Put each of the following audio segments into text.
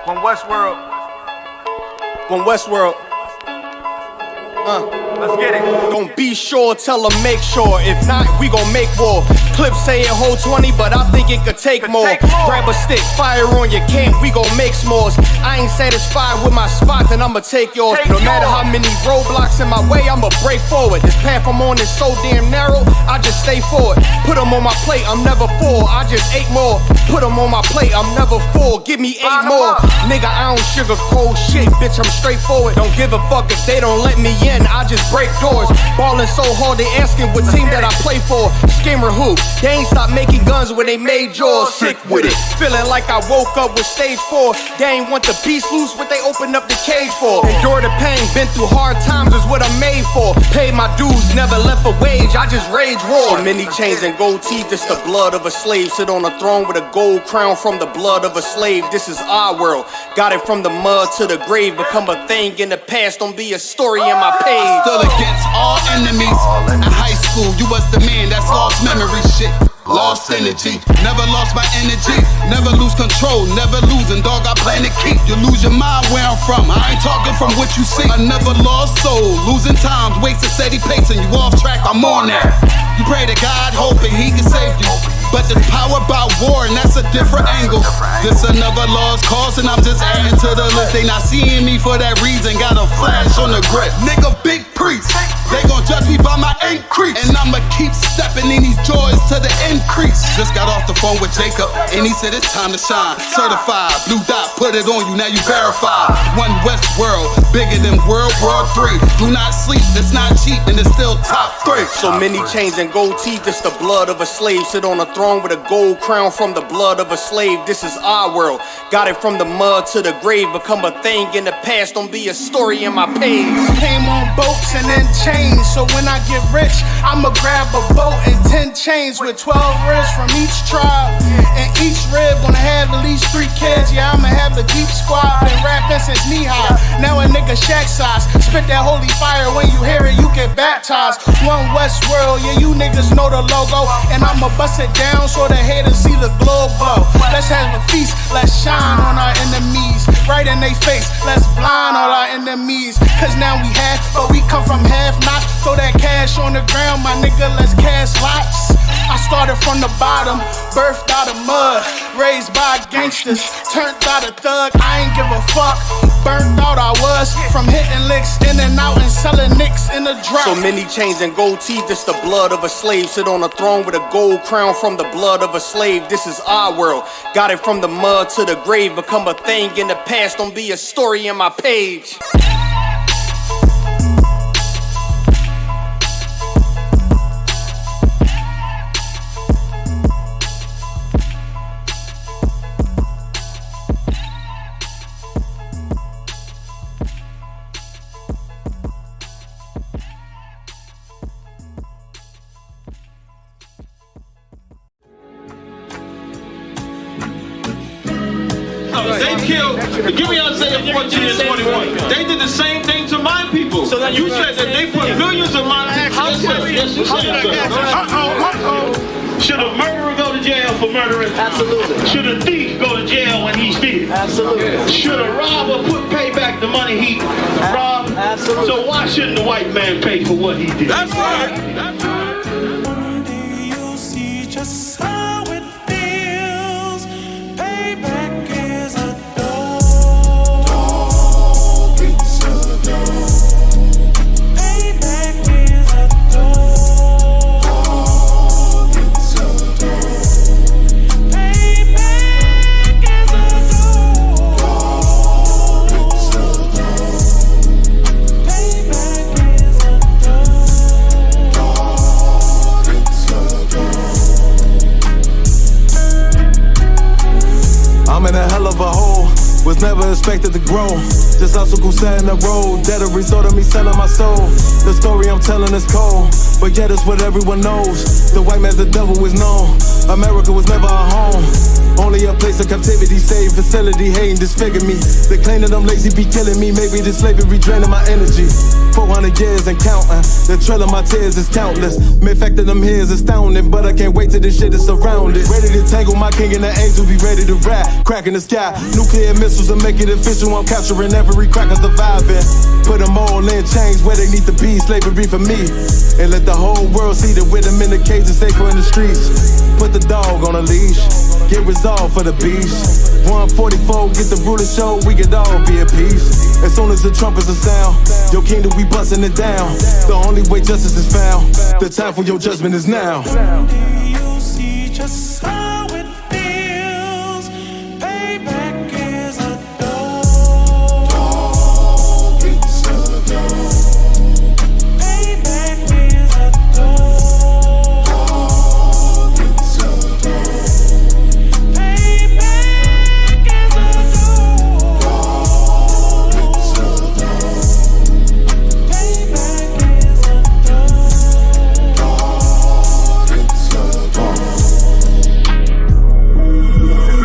When Westworld. Let's get it. Gon' be sure, tell them make sure. If not, we gon' make war. Clips say it hold 20, but I think it could take more. Grab a stick, fire on your camp, we gon' make s'mores. I ain't satisfied with my spot, then I'ma take yours. No matter how many roadblocks in my way, I'ma break forward. This path I'm on is so damn narrow, I just stay forward. Put them on my plate, I'm never full, I just ate more. Put them on my plate, I'm never full, give me 8 more. Nigga, I don't sugarcoat shit, bitch, I'm straightforward. Don't give a fuck if they don't let me in, I just break doors. Ballin' so hard, they asking what team that I play for. Scammer who? They ain't stopped making guns when they made yours. Sick with it, feeling like I woke up with stage 4. They ain't want the beast loose, what they opened up the cage for. Endure the pain, been through hard times is what I'm made for. Paid my dues, never left a wage, I just rage war. So many chains and gold teeth, this the blood of a slave. Sit on a throne with a gold crown from the blood of a slave. This is our world, got it from the mud to the grave. Become a thing in the past, don't be a story in my page. Still against all enemies. In high school, you was the man that's lost memory shit. Lost energy, never lost my energy. Never lose control, never losing, dog, I plan to keep. You lose your mind where I'm from, I ain't talking from what you see. I never lost soul, losing times, wasting steady pace, and you off track, I'm on that. You pray to God, hoping he can save you. But there's power about war, and that's a different angle. This another lost cause, and I'm just adding to the list. They not seeing me for that reason, got a flash on the grip. Nigga, big priest, they gon' judge me by my increase. And I'ma keep stepping in these joys to the increase. Just got off the phone with Jacob, and he said it's time to shine. Certified, blue dot, put it on you, now you verified. One West world, bigger than World War III. Do not sleep, it's not cheap, and it's still top 3. So many chains and gold teeth, this the blood of a slave. Sit on a throne with a gold crown from the blood of a slave. This is our world, got it from the mud to the grave. Become a thing in the past, don't be a story in my page. Came on boats and then chains, so when I get rich, I'ma grab a boat and 10 chains with 12 ribs from each tribe. And each rib gonna have at least 3 kids. Yeah, I'ma have the Deep Squad. Been rapping since knee high, now a nigga shack size. Spit that holy fire, when you hear it, you get baptized. One West world, yeah, you niggas know the logo. And I'ma bust it down so the haters see the glow glow. Let's have a feast, let's shine on our enemies. Right in they face, let's blind all our enemies. Cause now we half, but we come from half not. Throw that cash on the ground, my nigga, let's cast lots. I started from the bottom, birthed out of mud, raised by gangsters, turned out a thug. I ain't give a fuck, burnt out I was, from hitting licks in and out and selling nicks in the drop. So many chains and gold teeth, this the blood of a slave. Sit on a throne with a gold crown from the blood of a slave. This is our world, got it from the mud to the grave. Become a thing in the past, don't be a story in my page. They killed, give me Isaiah 14 and 21. They did the same thing to my people. So then you said that they put millions of my houses. Yes, you said so. Should a murderer go to jail for murdering? Absolutely. Should a thief go to jail when he steals? Absolutely. Should a robber pay back the money he robbed? Absolutely. So why shouldn't the white man pay for what he did? That's right. That's right. One day you'll see just how it feels. Payback is a dog. It's a dog. Payback is a dog. It's a dog. Payback is a dog. It's a dog. Payback is a dog. It's a dog. I'm in a hell of a hole, was never expected to grow. This obstacle set in the road, that a result of me selling my soul. The story I'm telling is cold, but yet it's what everyone knows. The white man's the devil is known. America was never our home, only a place of captivity, save facility, hating, disfigure me. They claim that I'm lazy, be killing me. Maybe this slavery draining my energy. 400 years and counting, the trail of my tears is countless. Main fact that I'm here is astounding, but I can't wait till this shit is surrounded. Ready to tangle my king and the angel, be ready to rap. Crack in the sky, nuclear missiles will make it official. I'm capturing every cracker surviving. Put them all in chains where they need to be, slavery for me. And let the whole world see that with them in the cage is safer in the streets. Put the dog on a leash, get resolved for the beast. 144, get the ruler show, we could all be at peace. As soon as the trumpets are sound, your kingdom we busting it down. The only way justice is found, the time for your judgment is now. You see just how it feels. Payback is a dog. It's a dog. Payback is a dog. It's a dog. Payback is a dog. It's a dog. Payback is a dog.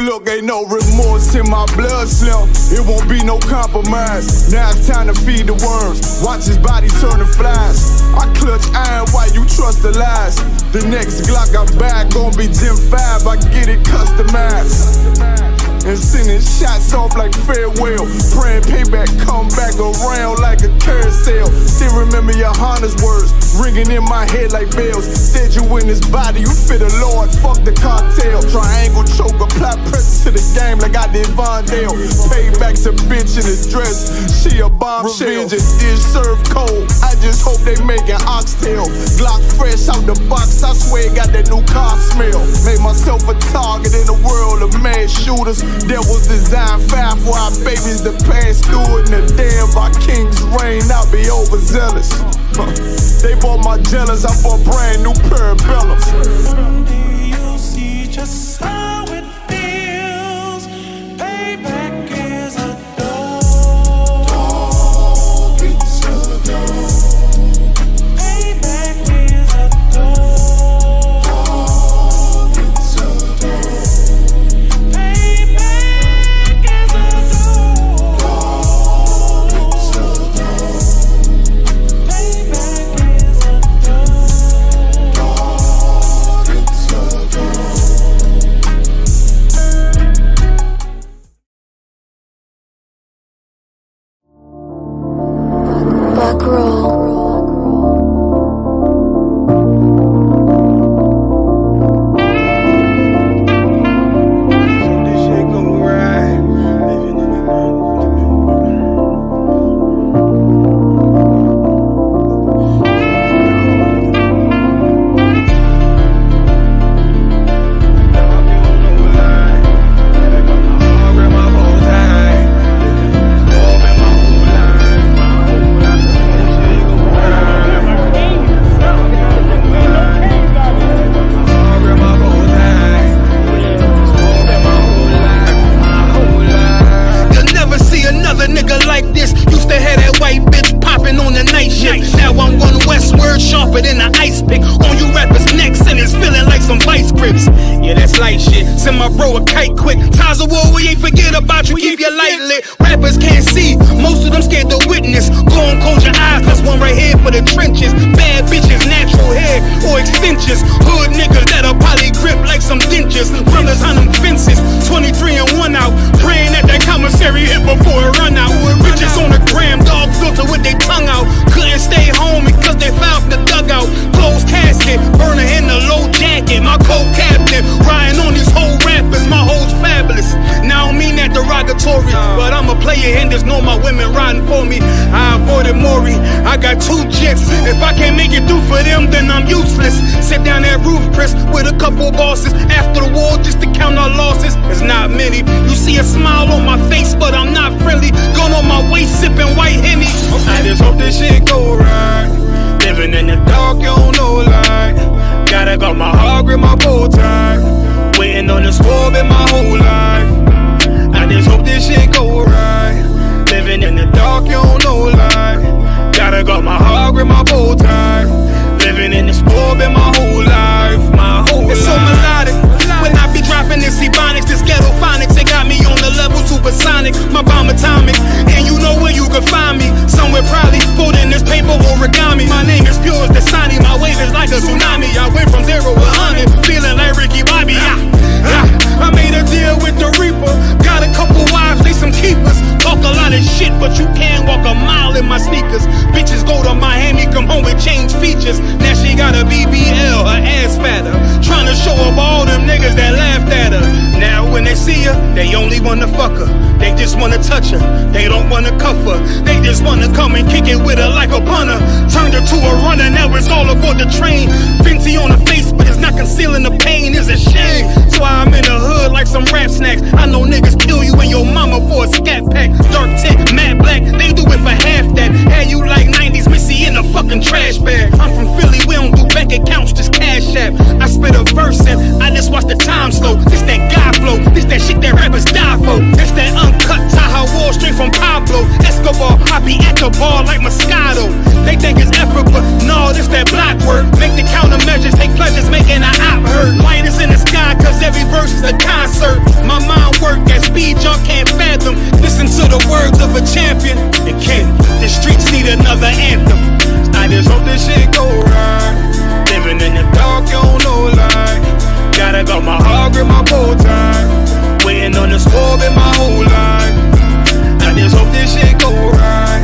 Look, ain't no remorse in my blood slim. It won't be no compromise. Now it's time to feed the worms. Watch his body turn to flies. I clutch iron while you trust the lies. The next Glock I buy gon' be Gen 5. I get it customized. And sending shots off like farewell. Praying payback come back around like a carousel. Still remember YAHANNA's words ringing in my head like bells. Said you in this body, you fit a Lord, fuck the cartel. Triangle choke, apply pressure to the game like I did Vondale. Payback's a bitch in a dress, she a bombshell. Revenge is served cold, I just hope they making oxtail. Glock fresh out the box, I swear it got that new car smell. Made myself a target in a world of mad shooters. Devils design fire for our babies to pass through it. And the day of our king's reign, I'll be overzealous. They bought my jealous, I bought brand new parabellums. You see just how it feels. Payback is a dog. It's a dog. Payback is a dog. It's a dog. Payback is a dog. It's a dog. Payback is a dog. It's a dog. Back row. This shit gon' ride. Living in the You'll never see another nigga like this. Used to have that white bitch popping on the night shift. Now I'm one westward, sharper than an ice pick. On you rappers' necks and it's feeling like some vice grips. Yeah, that's light shit. Send my bro a kite quick. Ties of war, we ain't forget about you. Keep your light lit. Rappers can't see. Most of them scared to witness. Go and close your eyes. There's one right here for the trenches. Bad bitches, natural hair or extensions. Hood niggas that'll poly grip like some dentures. Brothers on them fences. 23 and 1 out. Praying that that commissary hit before it run out. Bitches on the gram, dog filter with their tongue out. Couldn't stay home because they found the dugout. Closed casket, burner in the low jacket. My co-captain, riding on these whole rappers. My hoes fabulous. Now I don't mean that derogatory, but I'm a player and there's no my women riding for me. I avoided Maury, I got 2 jets. If I can't make it through for them, then I'm useless. Sit down that roof, Chris, with a couple bosses. After the war, just to count our losses. It's not many. You see a smile on my face, but I'm not friendly. Gun on my waist, sipping white Henny. I just hope this shit go right. Living in the dark, you don't know light. Gotta got my heart, grip my bow tie. Waiting on the squad in my whole life. I just hope this shit go right. Living in the my bow tie. Living in the sport been my whole life, It's so melodic. When I be dropping this ebonics, this ghetto phonics, it got me on the level supersonic. My bomb atomic, and you know where you can find me. Somewhere probably folding this paper origami. My name is pure as the Dasani, my wave is like a tsunami. I went from 0 to 100, feeling like Ricky Bobby. I made a deal with the Reaper. Got a couple wives, they some keepers. Talk a lot of shit, but you can't walk a mile in my sneakers. Bitches go to Miami, come home with change features. Now she got a BBL, her ass fatter. Trying to show up all them niggas that laughed at her. Now when they see her, they only wanna fuck her. They just wanna touch her, they don't wanna cuff her. They just wanna come and kick it with her like a punter. Turned her to a runner, now it's all aboard the train. Fenty on her face, but it's not concealing the pain, it's a shame. So I'm in the hood like some rap snacks. I know niggas kill you and your mama for a scat pack. Dark tint, matte black, they do it for half that. Had you like 90s Missy in a fucking trash bag. I'm from Philly, we don't do bank accounts, just cash app. I spit a verse and I just watch the time slow. This that God flow, this that shit that rappers die for. This that uncut Taha Wall straight from Pablo Escobar. I be at the bar like Moscato. They think it's effort, but no, this that block work. Make the countermeasures, take pleasures, making an op hurt. Light is in the sky, cause every verse is a concert. My mind work at speed y'all can't fathom. Listen to the words of a champion. And Ken, the streets need another anthem. I just hope this shit go right. Living in the dark, you don't know lie. Gotta got my heart with my bow tie. Waiting on the score in my whole life. I just hope this shit go right.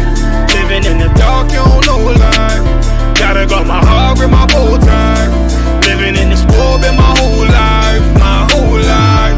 Living in the dark, you don't know lie. Gotta got my heart with my bow tie. Living in the sport in my whole life, my whole life.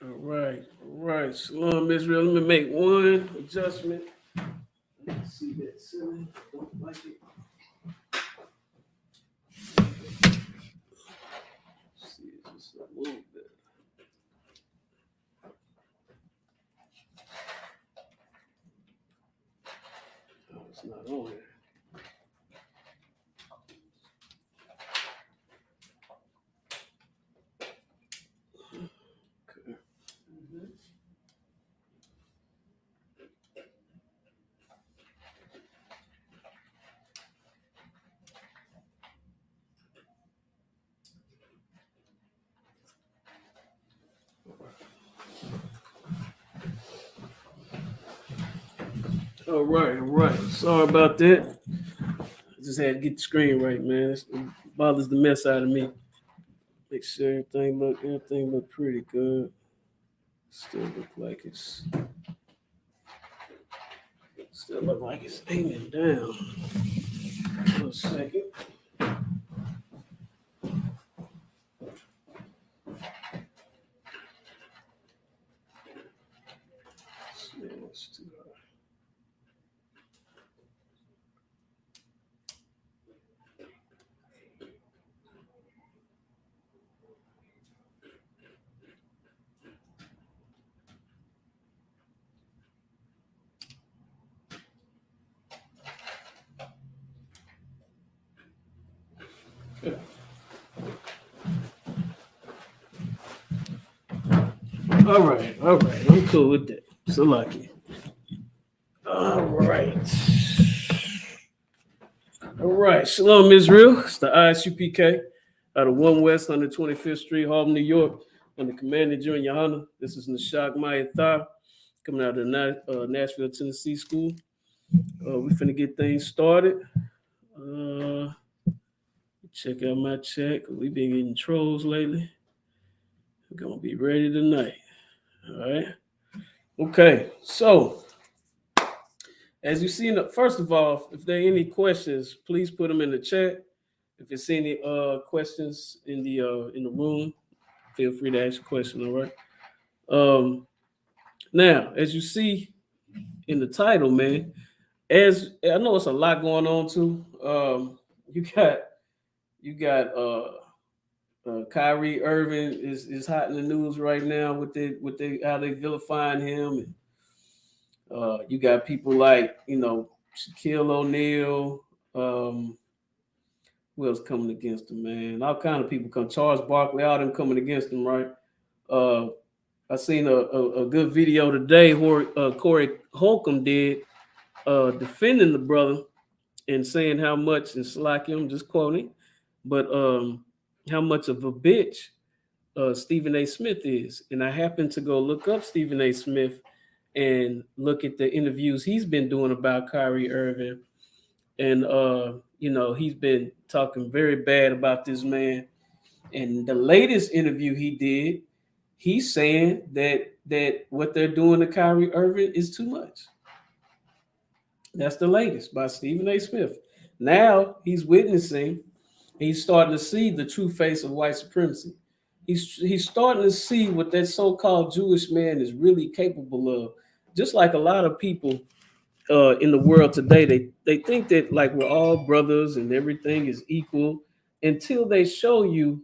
All right. Shalom, Israel. Let me make one adjustment. Let's see that silly. Don't like it. Let's see just a little bit. Oh, it's not on there. All right. Sorry about that. I just had to get the screen right, man. It bothers the mess out of me. Make sure everything look pretty good. Still look like it's aiming down. Hold a second. Let's do that. All right. I'm cool with that. So lucky. All right. Shalom, Israel. It's the I.S.U.P.K. out of 1 West 125th Street, Harlem, New York. I'm the Commander Junior YAHANNA. This is I.S.U.P.K. coming out of the Nashville, Tennessee school. We finna get things started. Check out my check. We've been getting trolls lately. We're gonna be ready tonight. All right. Okay. So, as you see, first of all, if there are any questions, please put them in the chat. If there's any questions in the room, feel free to ask a question. All right. Now, as you see in the title, man, as I know it's a lot going on too. You got Kyrie Irving is hot in the news right now with how they vilifying him. And you got people like Shaquille O'Neal. Who else coming against him, man? All kind of people come. Charles Barkley, all them coming against him, right? I seen a good video today where Corey Holcomb did defending the brother and saying how much, and Slacky, I'm just quoting, but how much of a bitch Stephen A. Smith is. And I happened to go look up Stephen A. Smith and look at the interviews he's been doing about Kyrie Irving. And, he's been talking very bad about this man. And the latest interview he did, he's saying that what they're doing to Kyrie Irving is too much. That's the latest by Stephen A. Smith. Now he's witnessing, he's starting to see the true face of white supremacy. He's starting to see what that so-called Jewish man is really capable of. Just like a lot of people in the world today, they think that like we're all brothers and everything is equal until they show you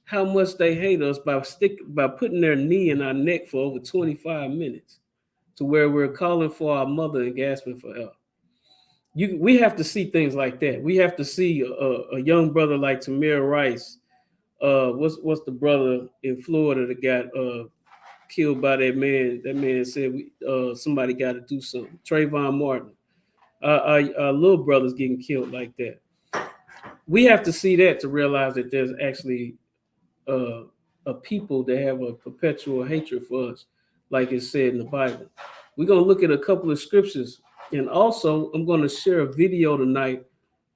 how much they hate us by putting their knee in our neck for over 25 minutes to where we're calling for our mother and gasping for help. We have to see things like that. We have to see a young brother like Tamir Rice. What's the brother in Florida that got killed by that man? That man said somebody got to do something. Trayvon Martin. Our little brother's getting killed like that. We have to see that to realize that there's actually a people that have a perpetual hatred for us, like it said in the Bible. We're going to look at a couple of scriptures. And also, I'm going to share a video tonight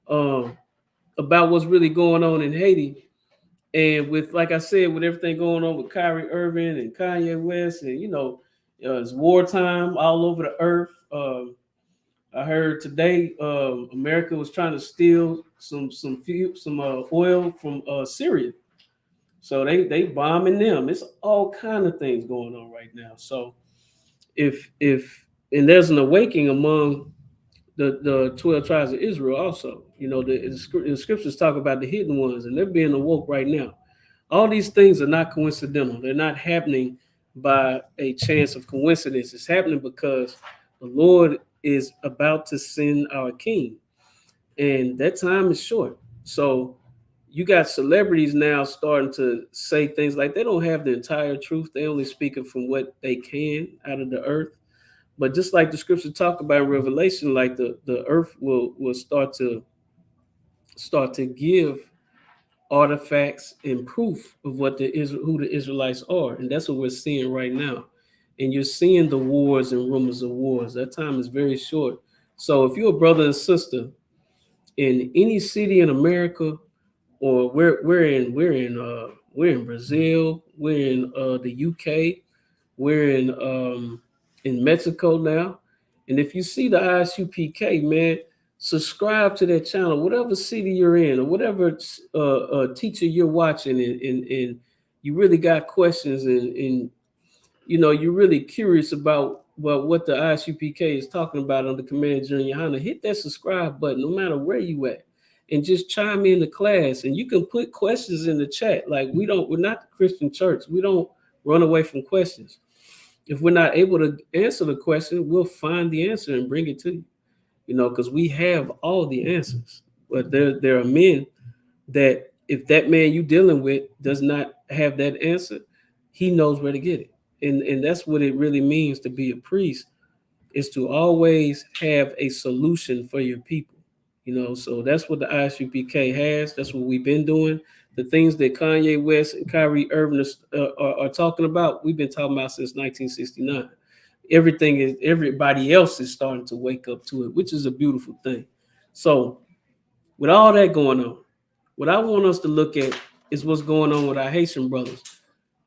about what's really going on in Haiti. And with, like I said, with everything going on with Kyrie Irving and Kanye West, and, it's wartime all over the earth. I heard today America was trying to steal some oil from Syria. So they bombing them. It's all kind of things going on right now. So and there's an awakening among the 12 tribes of Israel also. The scriptures talk about the hidden ones, and they're being awoke right now. All these things are not coincidental. They're not happening by a chance of coincidence. It's happening because the Lord is about to send our king, and that time is short. So you got celebrities now starting to say things like they don't have the entire truth. They only speaking from what they can out of the earth. But just like the scripture talk about in Revelation, like the earth will start to give artifacts and proof of who the Israelites are. And that's what we're seeing right now. And you're seeing the wars and rumors of wars. That time is very short. So if you're a brother and sister in any city in America, or we're in Brazil, we're in the UK, we're in Mexico now. And if you see the I.S.U.P.K, man, subscribe to that channel, whatever city you're in, or whatever teacher you're watching, and you really got questions, and you're really curious about what the I.S.U.P.K is talking about under Command General YAHANNA, hit that subscribe button no matter where you at, and just chime in the class. And you can put questions in the chat. Like we're not the Christian church. We don't run away from questions. If we're not able to answer the question, we'll find the answer and bring it to you, because we have all the answers. But there are men that if that man you dealing with does not have that answer, he knows where to get it. And that's what it really means to be a priest, is to always have a solution for your people. So that's what the I.S.U.P.K has. That's what we've been doing. The things that Kanye West and Kyrie Irving are talking about, we've been talking about since 1969. Everybody else is starting to wake up to it, which is a beautiful thing. So with all that going on, what I want us to look at is what's going on with our Haitian brothers.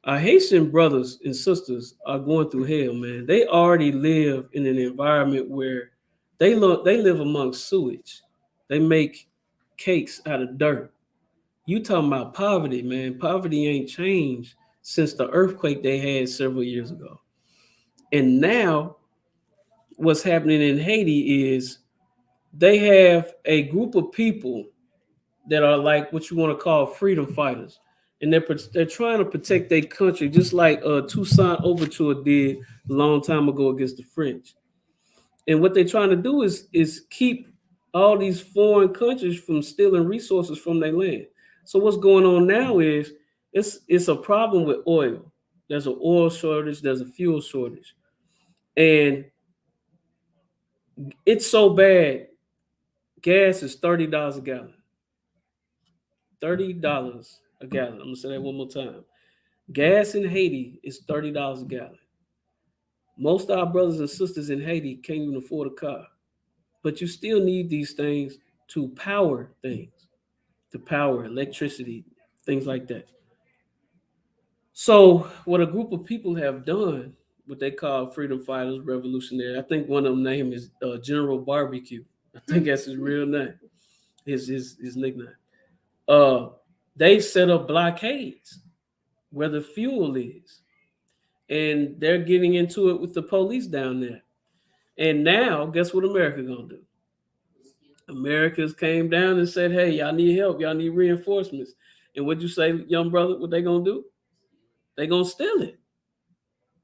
Our Haitian brothers and sisters are going through hell, man. They already live in an environment where they live amongst sewage. They make cakes out of dirt. You talking about poverty, man. Poverty ain't changed since the earthquake they had several years ago. And now what's happening in Haiti is they have a group of people that are like what you want to call freedom fighters. and they're trying to protect their country, just like Toussaint Overture did a long time ago against the French. And what they're trying to do is keep all these foreign countries from stealing resources from their land. So what's going on now is it's a problem with oil. There's an oil shortage, there's a fuel shortage. And it's so bad, gas is $30 a gallon. $30 a gallon. I'm gonna say that one more time. Gas in Haiti is $30 a gallon. Most of our brothers and sisters in Haiti can't even afford a car. But you still need these things to power things, to power electricity, things like that. So what a group of people have done, what they call freedom fighters, revolutionary. I think one of them name is General Barbecue. I think that's his real name, his nickname. They set up blockades where the fuel is, and they're getting into it with the police down there. And now, guess what America gonna do? Americans came down and said, "Hey, y'all need help. Y'all need reinforcements." And what'd you say, young brother? What they gonna do? They gonna steal it.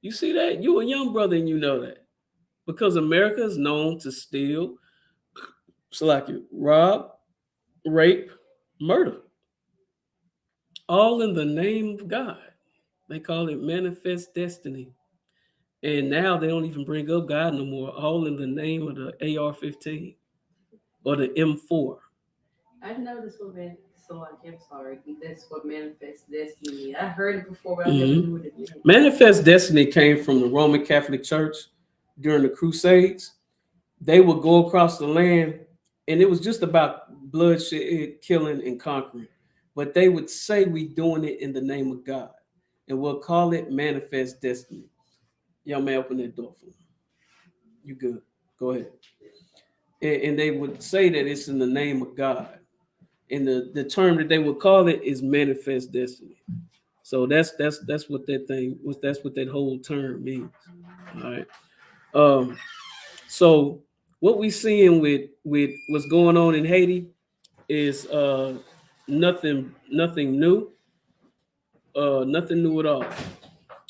You see that? You a young brother and you know that, because America is known to steal, rob, rape, murder, all in the name of God. They call it manifest destiny. And now they don't even bring up God no more, all in the name of the AR-15 or the M4. I know this would be I'm sorry. That's what manifest destiny. I heard it before, but I never knew what it meant. Manifest destiny came from the Roman Catholic Church during the Crusades. They would go across the land, and it was just about bloodshed, killing, and conquering. But they would say we doing it in the name of God, and we'll call it manifest destiny. Young man, open that door for me. You good? Go ahead. And they would say that it's in the name of God. And the term that they would call it is manifest destiny. So that's what that thing was. That's what that whole term means. All right. So what we seeing with what's going on in Haiti is nothing new. Nothing new at all.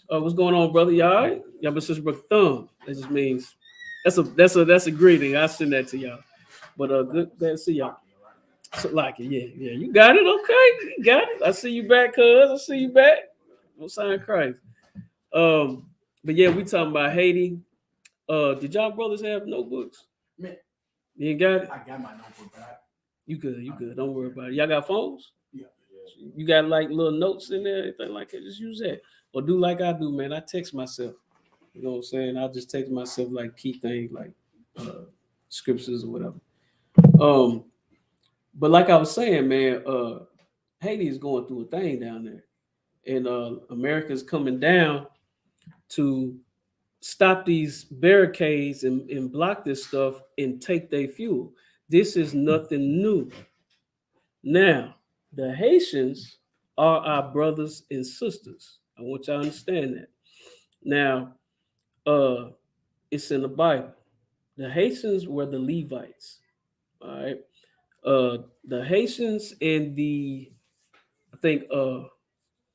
What's going on, brother? Y'all all right? Y'all been sister brother thumb. That just means that's a greeting. I'll send that to y'all. But good to see y'all. So, like it, yeah. You got it, okay? You got it. I see you back, cuz. I see you back. No sign of Christ. But yeah, we talking about Haiti. Did y'all brothers have notebooks? Man, you ain't got it? I got my notebook, but you good. Don't worry about it. Y'all got phones? Yeah. You got like little notes in there, anything like that? Just use that. Or do like I do, man. I text myself. You know what I'm saying? I just text myself like key things like scriptures or whatever. But like I was saying, man, Haiti is going through a thing down there. And America's coming down to stop these barricades and block this stuff and take their fuel. This is nothing new. Now, the Haitians are our brothers and sisters. I want y'all to understand that. Now, it's in the Bible. The Haitians were the Levites. All right. The Haitians and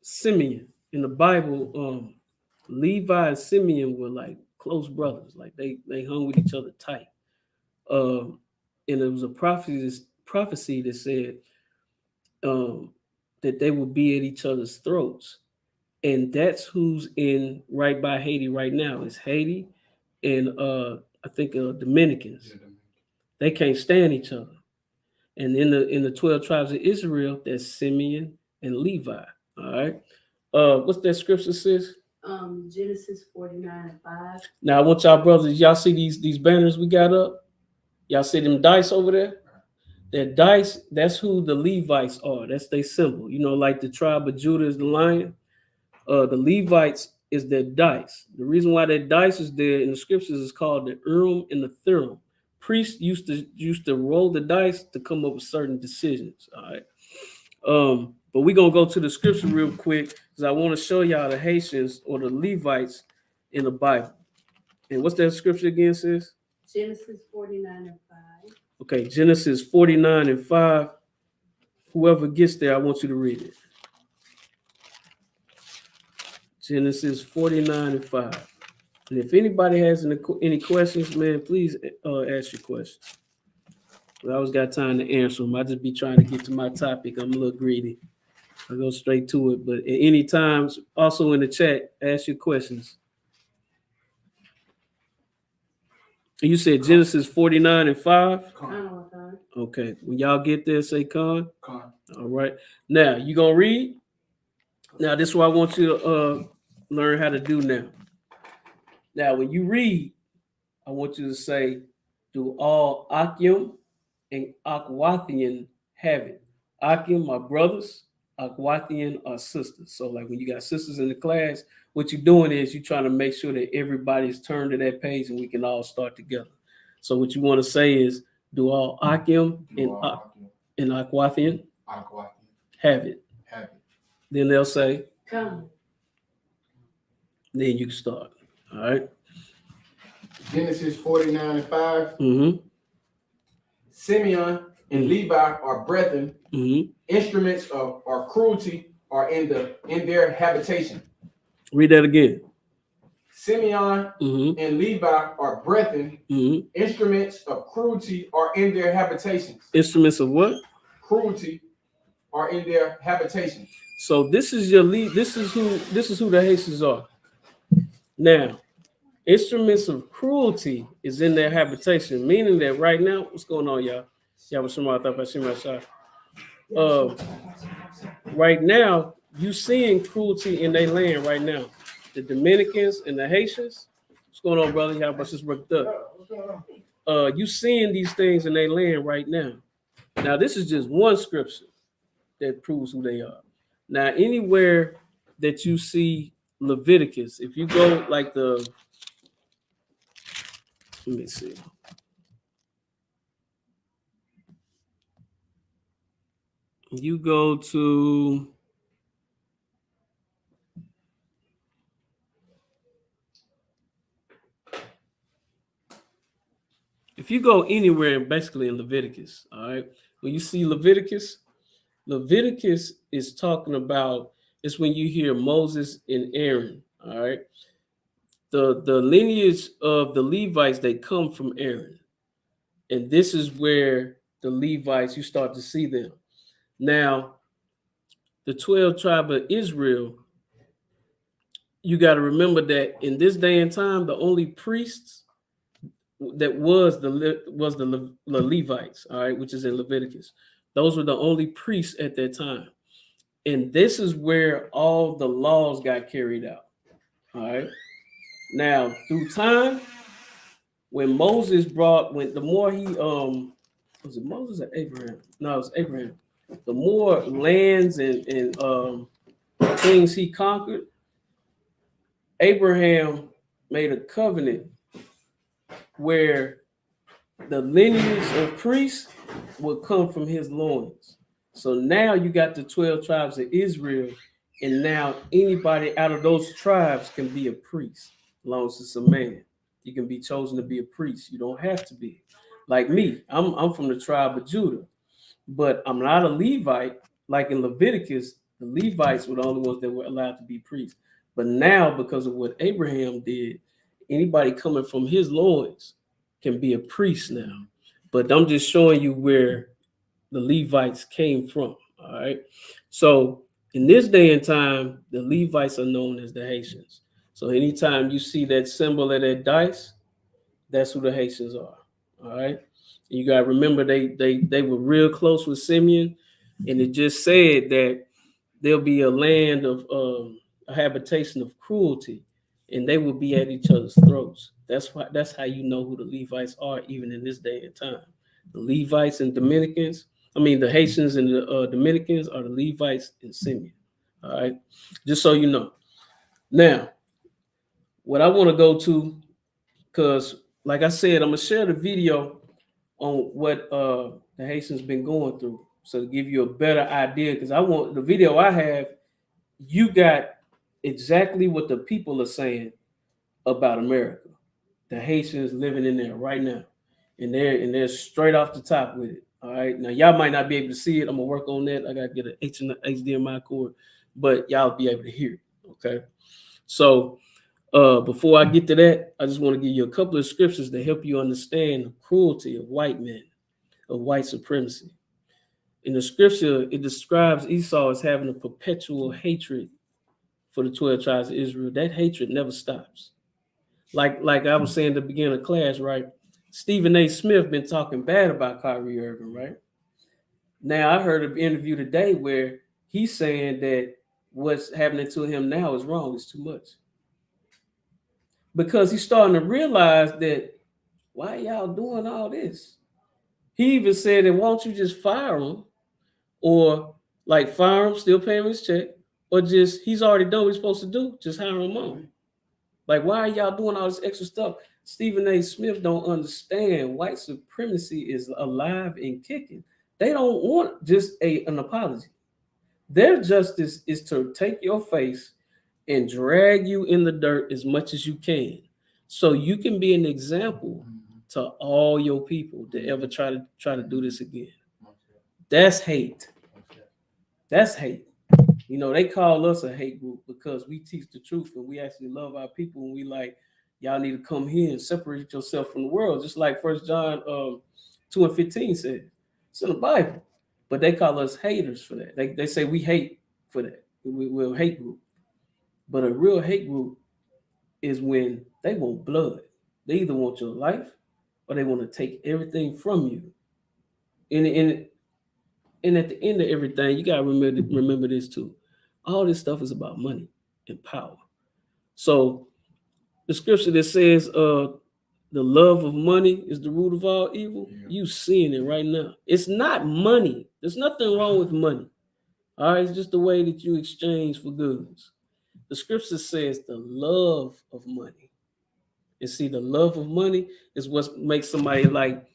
Simeon in the Bible, Levi and Simeon were like close brothers. Like they hung with each other tight. And it was a prophecy that said that they would be at each other's throats. And that's who's in right by Haiti right now. It's Haiti and Dominicans. They can't stand each other. And in the 12 tribes of Israel, there's Simeon and Levi. All right. What's that scripture says? Genesis 49:5. Now I want y'all brothers, y'all see these banners we got up? Y'all see them dice over there? That dice, that's who the Levites are. That's their symbol. You know, like the tribe of Judah is the lion. The Levites is their dice. The reason why that dice is there in the scriptures is called the Urim and the Thummim. Priests used to roll the dice to come up with certain decisions. All right. But we're gonna go to the scripture real quick because I want to show y'all the Haitians or the Levites in the Bible. And what's that scripture again, sis? Genesis 49:5. Okay, Genesis 49:5. Whoever gets there, I want you to read it. Genesis 49:5. And if anybody has any questions, man, please ask your questions. I always got time to answer them. I just be trying to get to my topic. I'm a little greedy. I go straight to it. But at any times, also in the chat, ask your questions. You said Genesis 49:5? Okay. When y'all get there, say con. Con. All right. Now, you going to read? Now, this is what I want you to learn how to do now. Now, when you read, I want you to say, do all Akim and Akwathian have it? Akim are brothers, Akwathian are sisters. So like when you got sisters in the class, what you're doing is you're trying to make sure that everybody's turned to that page and we can all start together. So what you want to say is, do all Akim and Akwathian have it? Have it. Then they'll say, come. Then you can start. All right. Genesis 49:5. Mm-hmm. Simeon and Levi are brethren. Mm-hmm. Instruments of cruelty are in their habitation. Read that again. Simeon and Levi are brethren. Mm-hmm. Instruments of cruelty are in their habitations. Instruments of what? Cruelty are in their habitation. So this is your lead. This is who the Haitians are. Now, instruments of cruelty is in their habitation, meaning that right now, what's going on, y'all? Right now, you seeing cruelty in their land right now. The Dominicans and the Haitians. What's going on, brother? How about this worked up? You seeing these things in their land right now. Now, this is just one scripture that proves who they are. Now, anywhere that you see Leviticus, if you go like let me see. You go to if you go anywhere basically in Leviticus, all right, when you see Leviticus is talking about, it's when you hear Moses and Aaron, all right. The lineage of the Levites, they come from Aaron. And this is where the Levites, you start to see them. Now, the 12 tribes of Israel, you got to remember that in this day and time, the only priests that was the Levites, all right, which is in Leviticus. Those were the only priests at that time. And this is where all the laws got carried out, all right. Now, through time, when Moses the more he, was it Moses or Abraham? No, it was Abraham. The more lands and things he conquered, Abraham made a covenant where the lineage of priests would come from his loins. So now you got the 12 tribes of Israel, and now anybody out of those tribes can be a priest, as long as it's a man. You can be chosen to be a priest. You don't have to be. Like me, I'm from the tribe of Judah, but I'm not a Levite. Like in Leviticus, the Levites were the only ones that were allowed to be priests. But now, because of what Abraham did, anybody coming from his loins can be a priest now. But I'm just showing you where the Levites came from. All right. So in this day and time, the Levites are known as the Haitians. So anytime you see that symbol of that dice, that's who the Haitians are. All right. You got to remember they were real close with Simeon, and it just said that there'll be a land of a habitation of cruelty, and they will be at each other's throats. That's how you know who the Levites are, even in this day and time. The Levites and Dominicans, the Haitians and the Dominicans are the Levites and Simeon. All right, just so you know. Now, what I want to go to, because like I said, I'm gonna share the video on what the Haitians been going through, so to give you a better idea. Because I want the video I have, you got exactly what the people are saying about America. The Haitians living in there right now, and they're straight off the top with it. All right, now y'all might not be able to see it. I'm gonna work on that. I gotta get an HDMI cord, but y'all be able to hear it. Okay, So before I get to that, I just want to give you a couple of scriptures to help you understand the cruelty of white men, of white supremacy. In the scripture, it describes Esau as having a perpetual hatred for the 12 tribes of Israel. That hatred never stops. Like I was saying at the beginning of class, right? Stephen A. Smith been talking bad about Kyrie Irving, right? Now, I heard an interview today where he's saying that what's happening to him now is wrong. It's too much. Because he's starting to realize that, why y'all doing all this? He even said that, why don't you just fire him? Or like fire him, still pay him his check, or just, he's already done what he's supposed to do, just hire him on. Like, why are y'all doing all this extra stuff? Stephen A. Smith don't understand white supremacy is alive and kicking. They don't want just an apology. Their justice is to take your face and drag you in the dirt as much as you can, so you can be an example to all your people that ever try to do this again. That's hate. That's hate. You know, they call us a hate group because we teach the truth and we actually love our people, and we like, y'all need to come here and separate yourself from the world, just like 1 John 2:15 said. It's in the Bible. But they call us haters for that. They say we hate for that. We're a hate group. But a real hate group is when they want blood. They either want your life or they want to take everything from you. And at the end of everything, you gotta remember this too. All this stuff is about money and power. So the scripture that says the love of money is the root of all evil, you seeing it right now. It's not money. There's nothing wrong with money. All right, it's just the way that you exchange for goods. The scripture says the love of money. And see, the love of money is what makes somebody like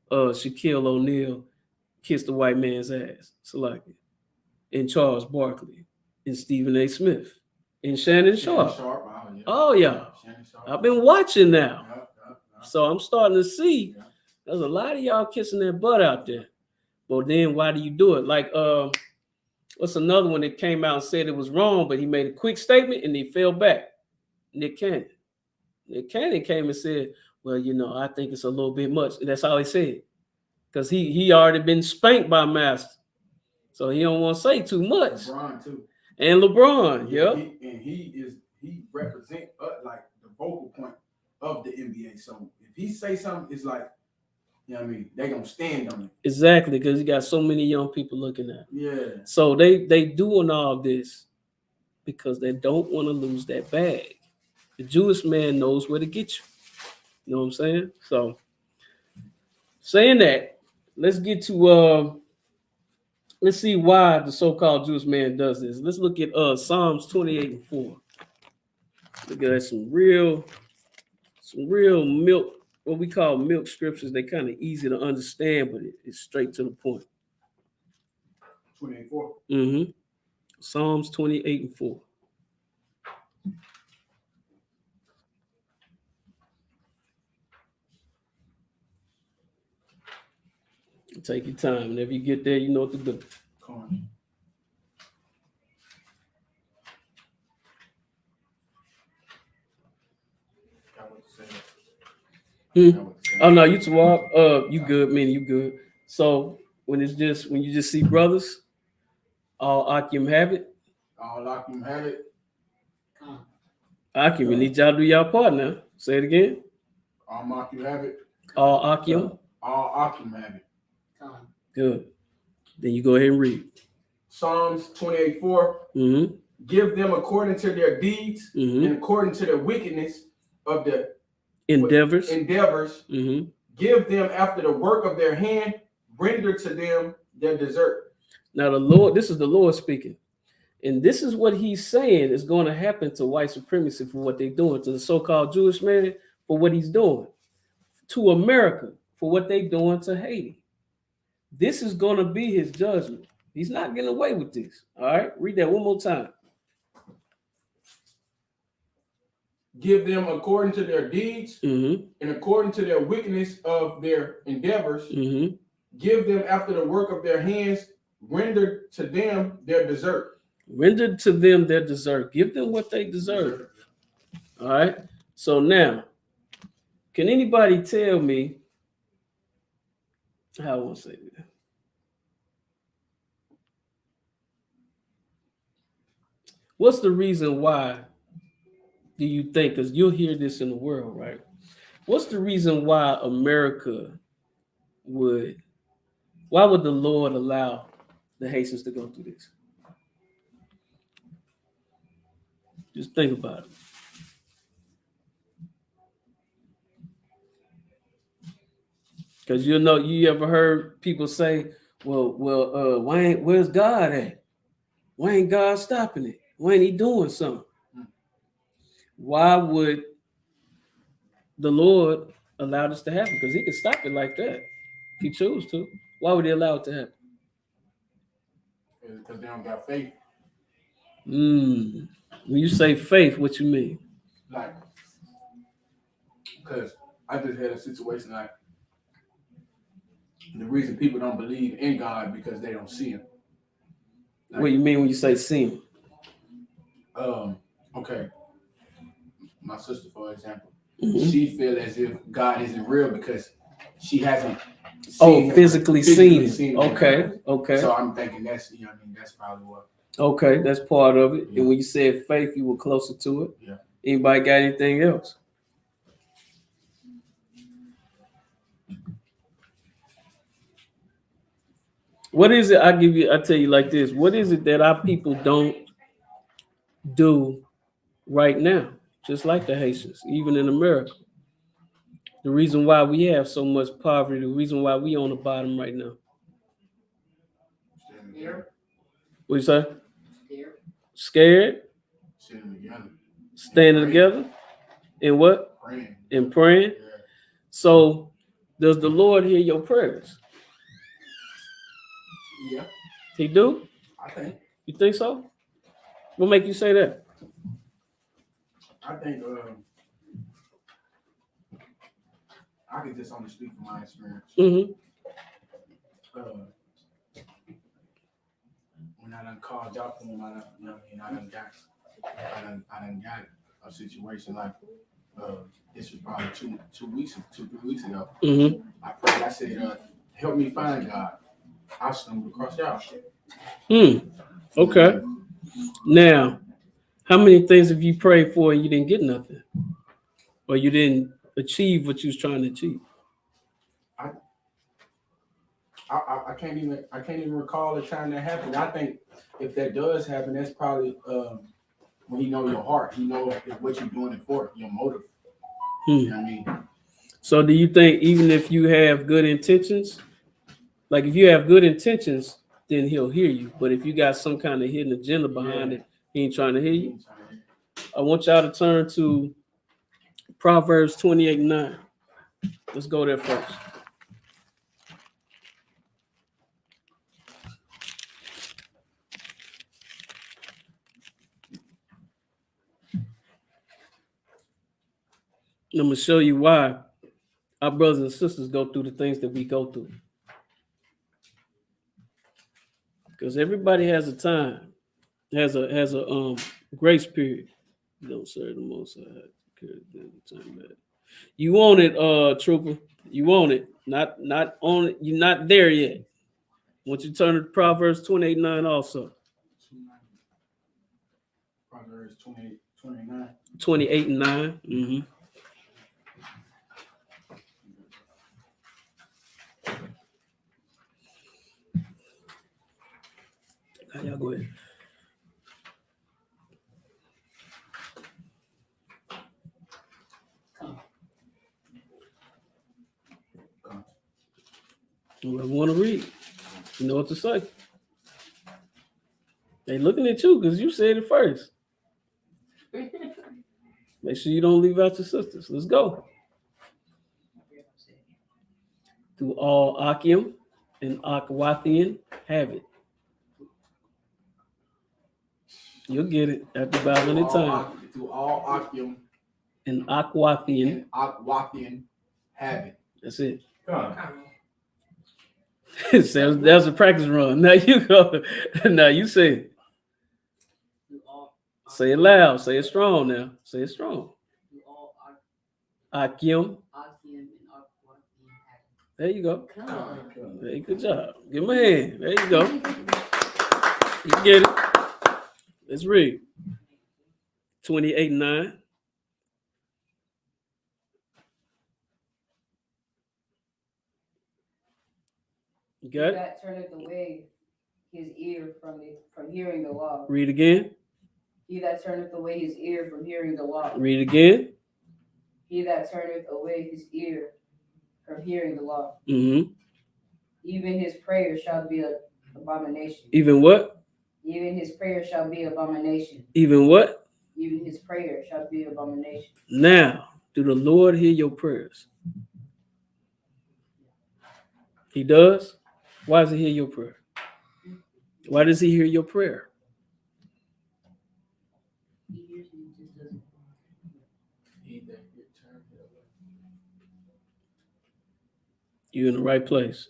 Shaquille O'Neal kiss the white man's ass, Salaki, and Charles Barkley, and Stephen A. Smith, and Shannon Sharp. Oh, yeah. I've been watching now. So I'm starting to see there's a lot of y'all kissing their butt out there. But then why do you do it? Like, what's another one that came out and said it was wrong, but he made a quick statement and he fell back? Nick Cannon. Nick Cannon came and said, well, you know, I think it's a little bit much. And that's all he said. Because he already been spanked by Master. So he don't want to say too much. LeBron too. And LeBron, He represent like the vocal point of the NBA. So if he say something, it's like, you know what I mean, they gonna stand on it. Exactly, because you got so many young people looking at it. Yeah. So they doing all this because they don't want to lose that bag. The Jewish man knows where to get you. You know what I'm saying? So saying that, let's get to let's see why the so-called Jewish man does this. Let's look at Psalms 28:4. Look at that, some real milk, what we call milk scriptures. They kind of easy to understand, but it's straight to the point. 28:4. Mm-hmm. Psalms 28:4. Take your time. Whenever you get there, you know what to do. Oh no, you too up. You good, man. You good. So when you just see brothers, all Akim have it. All Akim have it. Akim, we need y'all to do y'all part now. Say it again. All Akim have it. All Akim. All Akim have it. Good. Then you go ahead and read. Psalms 28:4. Mm-hmm. Give them according to their deeds and according to the wickedness of the endeavors. Mm-hmm. Give them after the work of their hand. Render to them their desert. Now the Lord, this is the Lord speaking. And this is what he's saying is going to happen to white supremacy for what they're doing, to the so-called Jewish man for what he's doing, to America for what they're doing to Haiti. This is going to be his judgment. He's not getting away with this. All right, read that one more time. Give them according to their deeds and according to their wickedness of their endeavors. Give them after the work of their hands. Render to them their desert. Render to them their desert. Give them what they deserve. All right. So now, can anybody tell me how I want to say that? What's the reason why do you think, because you'll hear this in the world, right? What's the reason why America why would the Lord allow the Haitians to go through this? Just think about it. Because you ever heard people say, where's God at? Why ain't God stopping it? Why ain't he doing something? Why would the Lord allow this to happen? Because he could stop it like that if he chose to. Why would he allow it to happen? Because they don't got faith. When you say faith, what you mean? Like, because I just had a situation like the reason people don't believe in God because they don't see him. Like, what you mean when you say see him? Okay. My sister, for example, she feel as if God isn't real because she hasn't physically seen him. Okay. So I'm thinking that's, that's probably what. Okay, that's part of it. Yeah. And when you said faith, you were closer to it. Yeah. Anybody got anything else? What is it? I tell you like this. What is it that our people don't do right now? Just like the Haitians, even in America. The reason why we have so much poverty, the reason why we on the bottom right now. What you say? Scared? Standing together? And what? Praying. And praying? Yeah. So, does the Lord hear your prayers? Yeah. He do? I think. You think so? What make you say that? I think I could just only speak from my experience. When I done called out for him, I done got a situation like this was probably 3 weeks ago. I prayed. I said, "Help me find God." I stumbled across y'all. Okay. Now, how many things have you prayed for and you didn't get nothing, or you didn't achieve what you was trying to achieve? I can't even recall the time that happened. I think if that does happen, that's probably when he know your heart. He know what you're doing it for, your motive. You know what I mean? So do you think even if you have good intentions, like if you have good intentions, then he'll hear you. But if you got some kind of hidden agenda behind it, he ain't trying to hear you. I want y'all to turn to Proverbs 28:9. Let's go there first. I'm going to show you why our brothers and sisters go through the things that we go through. Because everybody has a time, has a grace period. You don't serve the Most High. You want it, Trooper. You want it. Not on it. You're not there yet. Once you turn to Proverbs 28:9 also. Proverbs 28:9. 28:9. Y'all go ahead. I want to read. You know what to say. They looking at you because you said it first. Make sure you don't leave out your sisters. Let's go. Through all Akim and Akwathian have it. You'll get it after about 100 times. Through all Akim and Akwathian have it. That's it. That was a practice run. Now you go. Now you say it. Say it loud. Say it strong now. Say it strong. Akim. There you go. Very good job. Give him a hand. There you go. You get it. Let's read. 28:9. You got it? That turneth away his ear from hearing the law. Read again. He that turneth away his ear from hearing the law. Read again. He that turneth away his ear from hearing the law. Mm-hmm. Even his prayer shall be an abomination. Even what? Even his prayer shall be abomination. Even what? Even his prayer shall be abomination. Now, do the Lord hear your prayers? He does? Why does he hear your prayer? Why does he hear your prayer? You're in the right place.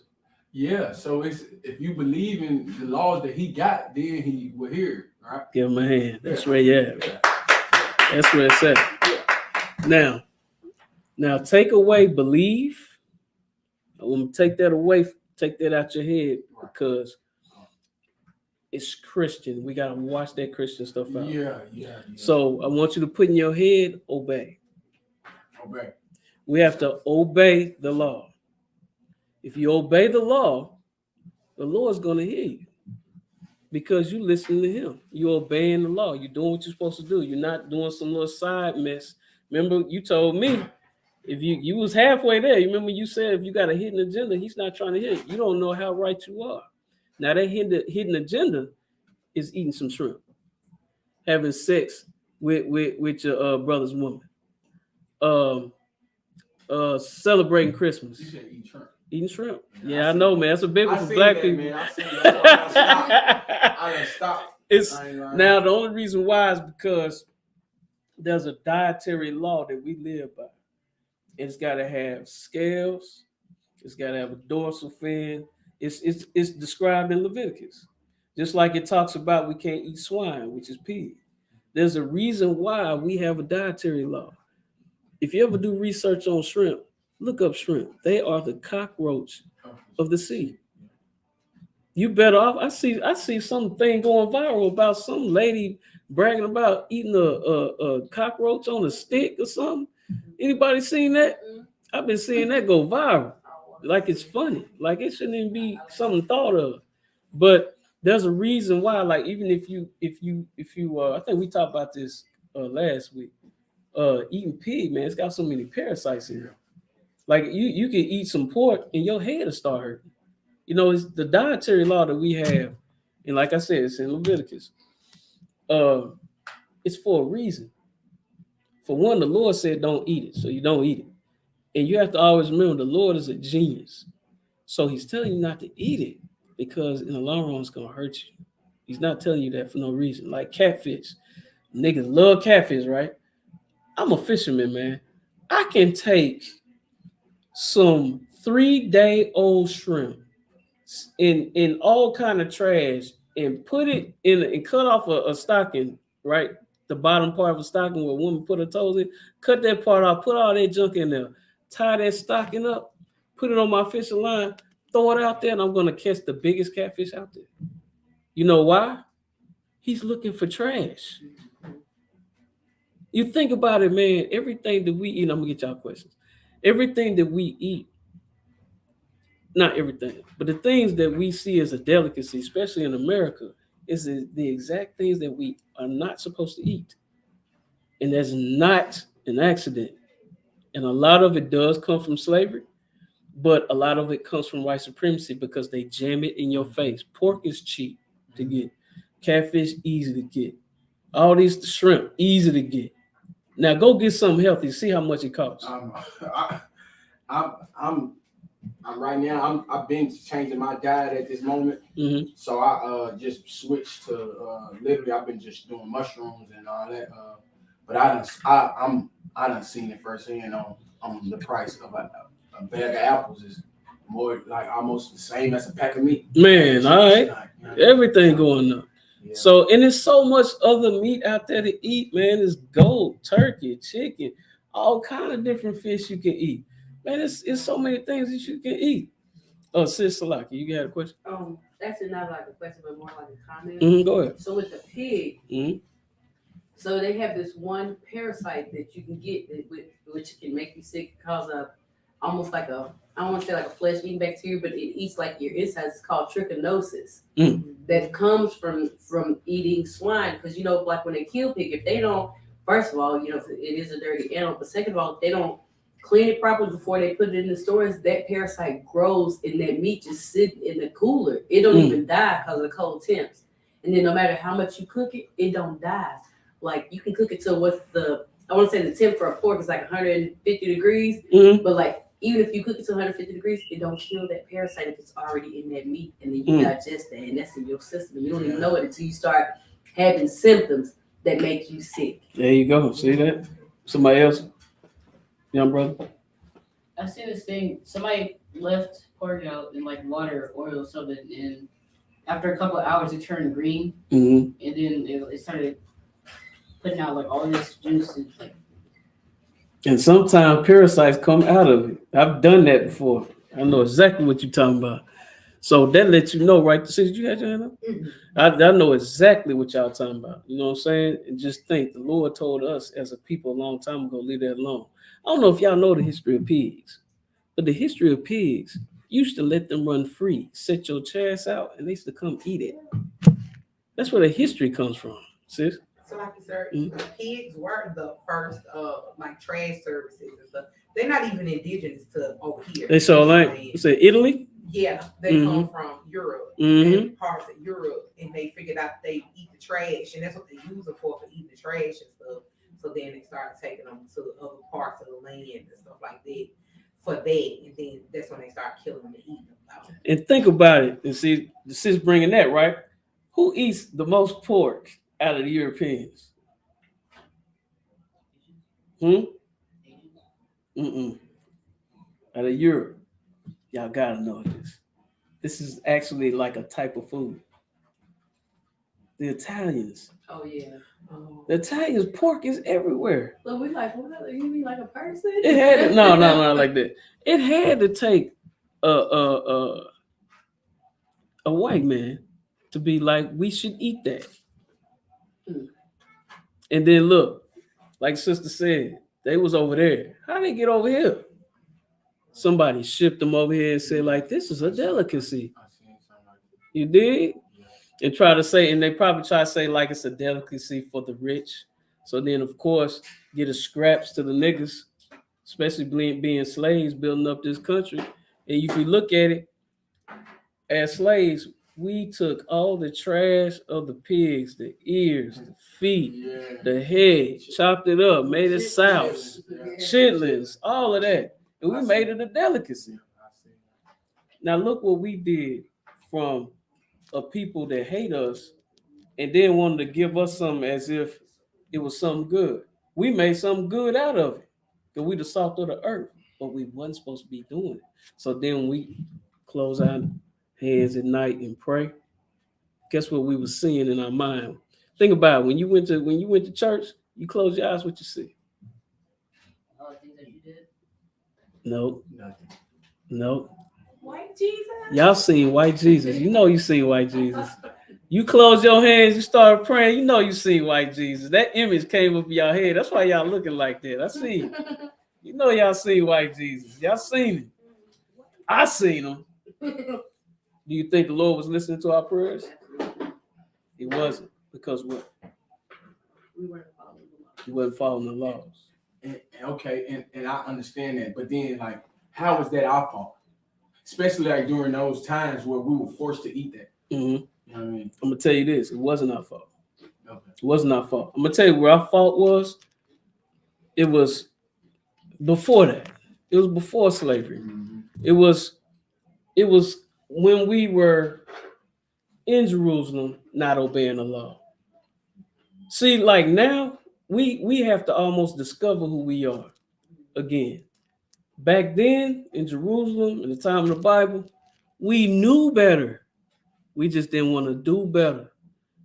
Yeah, so it's if you believe in the laws that he got, then he will hear, right? Give him a hand. That's where you're at. That's where it's at. Now take away believe. I want to take that away, take that out your head because it's Christian. We got to watch that Christian stuff out. Yeah. So I want you to put in your head, obey. Obey. We have to obey the law. If you obey the law, the Lord's going to hear you because you listen to him. You're obeying the law. You're doing what you're supposed to do. You're not doing some little side mess. Remember, you told me if you was halfway there. You remember you said if you got a hidden agenda, he's not trying to hit it. You don't know how right you are. Now that hidden agenda is eating some shrimp, having sex with your brother's woman, celebrating Christmas. You said eat shrimp. Eating shrimp. Yeah, I know, man. That's a big one for black people. Man. I seen that. I done stopped. Now the only reason why is because there's a dietary law that we live by. It's got to have scales. It's got to have a dorsal fin. It's described in Leviticus. Just like it talks about we can't eat swine, which is pig. There's a reason why we have a dietary law. If you ever do research on shrimp, look up shrimp. They are the cockroach of the sea. You better off. I see something going viral about some lady bragging about eating a cockroach on a stick or something. Anybody seen that? I've been seeing that go viral. Like it's funny. Like it shouldn't even be something thought of. But there's a reason why. Like even if you I think we talked about this last week. Eating pig, man, it's got so many parasites in it. Like you can eat some pork and your head will start hurting. You know, it's the dietary law that we have, and like I said, it's in Leviticus. It's for a reason. For one, the Lord said don't eat it, so you don't eat it. And you have to always remember the Lord is a genius. So he's telling you not to eat it because in the long run it's gonna hurt you. He's not telling you that for no reason. Like catfish. Niggas love catfish, right? I'm a fisherman, man. I can take some 3-day-old shrimp in all kind of trash and put it in and cut off a stocking, right? The bottom part of a stocking where a woman put her toes in, cut that part off, put all that junk in there, tie that stocking up, put it on my fishing line, throw it out there, and I'm going to catch the biggest catfish out there. You know why? He's looking for trash. You think about it, man, everything that we eat, I'm going to get y'all questions. Everything that we eat, not everything, but the things that we see as a delicacy, especially in America, is the exact things that we are not supposed to eat. And that's not an accident. And a lot of it does come from slavery, but a lot of it comes from white supremacy because they jam it in your face. Pork is cheap to get. Catfish, easy to get. All these shrimp, easy to get. Now go get something healthy. See how much it costs. I'm right now. I've been changing my diet at this moment. Mm-hmm. So I just switched to literally. I've been just doing mushrooms and all that. But I done seen it firsthand on the price of a bag of apples is more like almost the same as a pack of meat. Man, all right. Everything going up. Yeah. So, and there's so much other meat out there to eat, man. It's goat, turkey, chicken, all kind of different fish you can eat. Man, it's so many things that you can eat. Oh, Sis Salaki, you got a question? Actually not like a question, but more like a comment. Go ahead. So with the pig, so they have this one parasite that you can get which can make you sick, cause almost like I don't want to say like a flesh-eating bacteria, but it eats like your insides. It's called trichinosis. That comes from eating swine, because like when they kill pig, if they don't, first of all, it is a dirty animal, but second of all, if they don't clean it properly before they put it in the stores, that parasite grows in that meat just sitting in the cooler. It don't even die because of the cold temps. And then no matter how much you cook it, it don't die. Like you can cook it to I want to say the temp for a pork is like 150 degrees, but like even if you cook it to 150 degrees, it don't kill that parasite if it's already in that meat, and then you digest that, and that's in your system. You don't even know it until you start having symptoms that make you sick. There you go. See that? Somebody else? Young brother? I seen this thing. Somebody left pork out in like water or oil or something, and after a couple of hours, it turned green, and then it started putting out like all this juice and like. And sometimes parasites come out of it. I've done that before. I know exactly what you're talking about. So that lets you know, right? Did you have your hand up? I know exactly what y'all talking about. You know what I'm saying? And just think, the Lord told us as a people a long time ago, leave that alone. I don't know if y'all know the history of pigs, but the history of pigs used to let them run free, set your chairs out, and they used to come eat it. That's where the history comes from, sis. So like you said, pigs were the first like trash services and stuff. They're not even indigenous to over here. They so like you say Italy? Yeah, they come from Europe and parts of Europe, and they figured out they eat the trash, and that's what they use it for eating the trash and stuff. So then they started taking them to the other parts of the land and stuff like that for that, and then that's when they start killing them and eating them. And think about it, and see, this is bringing that right. Who eats the most pork out of the Europeans? Out of Europe. Y'all gotta know this. This is actually like a type of food. The Italians. Oh yeah. The Italians, pork is everywhere. So we like, what? You mean like a person? It had to, no, like that. It had to take a white man to be like, we should eat that. And then look, like sister said, they was over there. How they get over here? Somebody shipped them over here and said, like, this is a delicacy. You did? And try to say, and they probably try to say like it's a delicacy for the rich. So then, of course, get a scraps to the niggas, especially being slaves, building up this country. And if you look at it, as slaves, we took all the trash of the pigs, the ears, the feet, the head, chopped it up, made it sauce, chitlins, all of that. And we made it a delicacy. Now look what we did from a people that hate us and then wanted to give us something as if it was something good. We made something good out of it because we the salt of the earth, but we wasn't supposed to be doing it. So then we close our hands at night and pray. Guess what we were seeing in our mind? Think about it. When you went to church, you close your eyes, what you see? All the things that you did. Nope. White Jesus. Y'all seen white Jesus. You know you seen white Jesus. You close your hands, you start praying, you know you seen white Jesus. That image came up in your head. That's why y'all looking like that. I see. You know y'all seen white Jesus. Y'all seen him. I seen him. Do you think the Lord was listening to our prayers? He wasn't. Because what? He wasn't following the laws. And I understand that. But then, like, how was that our fault? Especially like during those times where we were forced to eat that. You know what I mean? I'm gonna tell you this: it wasn't our fault. Okay. It wasn't our fault. I'm gonna tell you where our fault was. It was before that. It was before slavery. It was when we were in Jerusalem, not obeying the law. See, like now, we have to almost discover who we are again. Back then in Jerusalem, in the time of the Bible, we knew better. We just didn't want to do better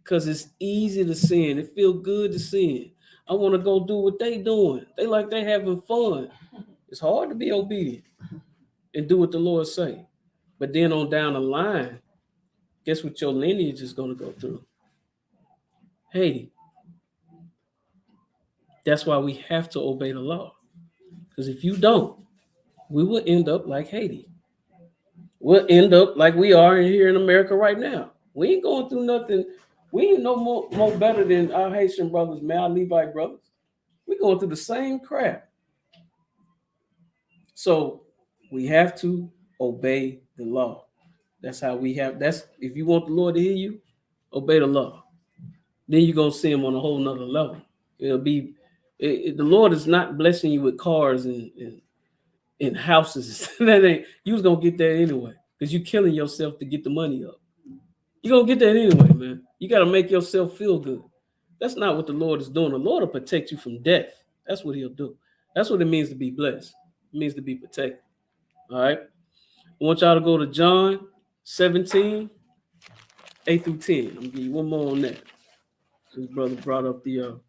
because it's easy to sin. It feels good to sin. I want to go do what they doing. They like they having fun. It's hard to be obedient and do what the Lord say. But then on down the line, guess what your lineage is going to go through? Haiti. That's why we have to obey the law. Because if you don't, we will end up like Haiti. We'll end up like we are here in America right now. We ain't going through nothing. We ain't no more better than our Haitian brothers, man, our Levite brothers. We going through the same crap. So we have to obey the law. That's how we have. That's if you want the Lord to hear you, obey the law. Then you're gonna see him on a whole nother level. It'll be the Lord is not blessing you with cars and houses. That ain't you was gonna get that anyway, because you're killing yourself to get the money up. You're gonna get that anyway, man. You gotta make yourself feel good. That's not what the Lord is doing. The Lord will protect you from death. That's what he'll do. That's what it means to be blessed. It means to be protected. All right. I want y'all to go to John 17, 8 through 10. I'm gonna give you one more on that. This brother brought up the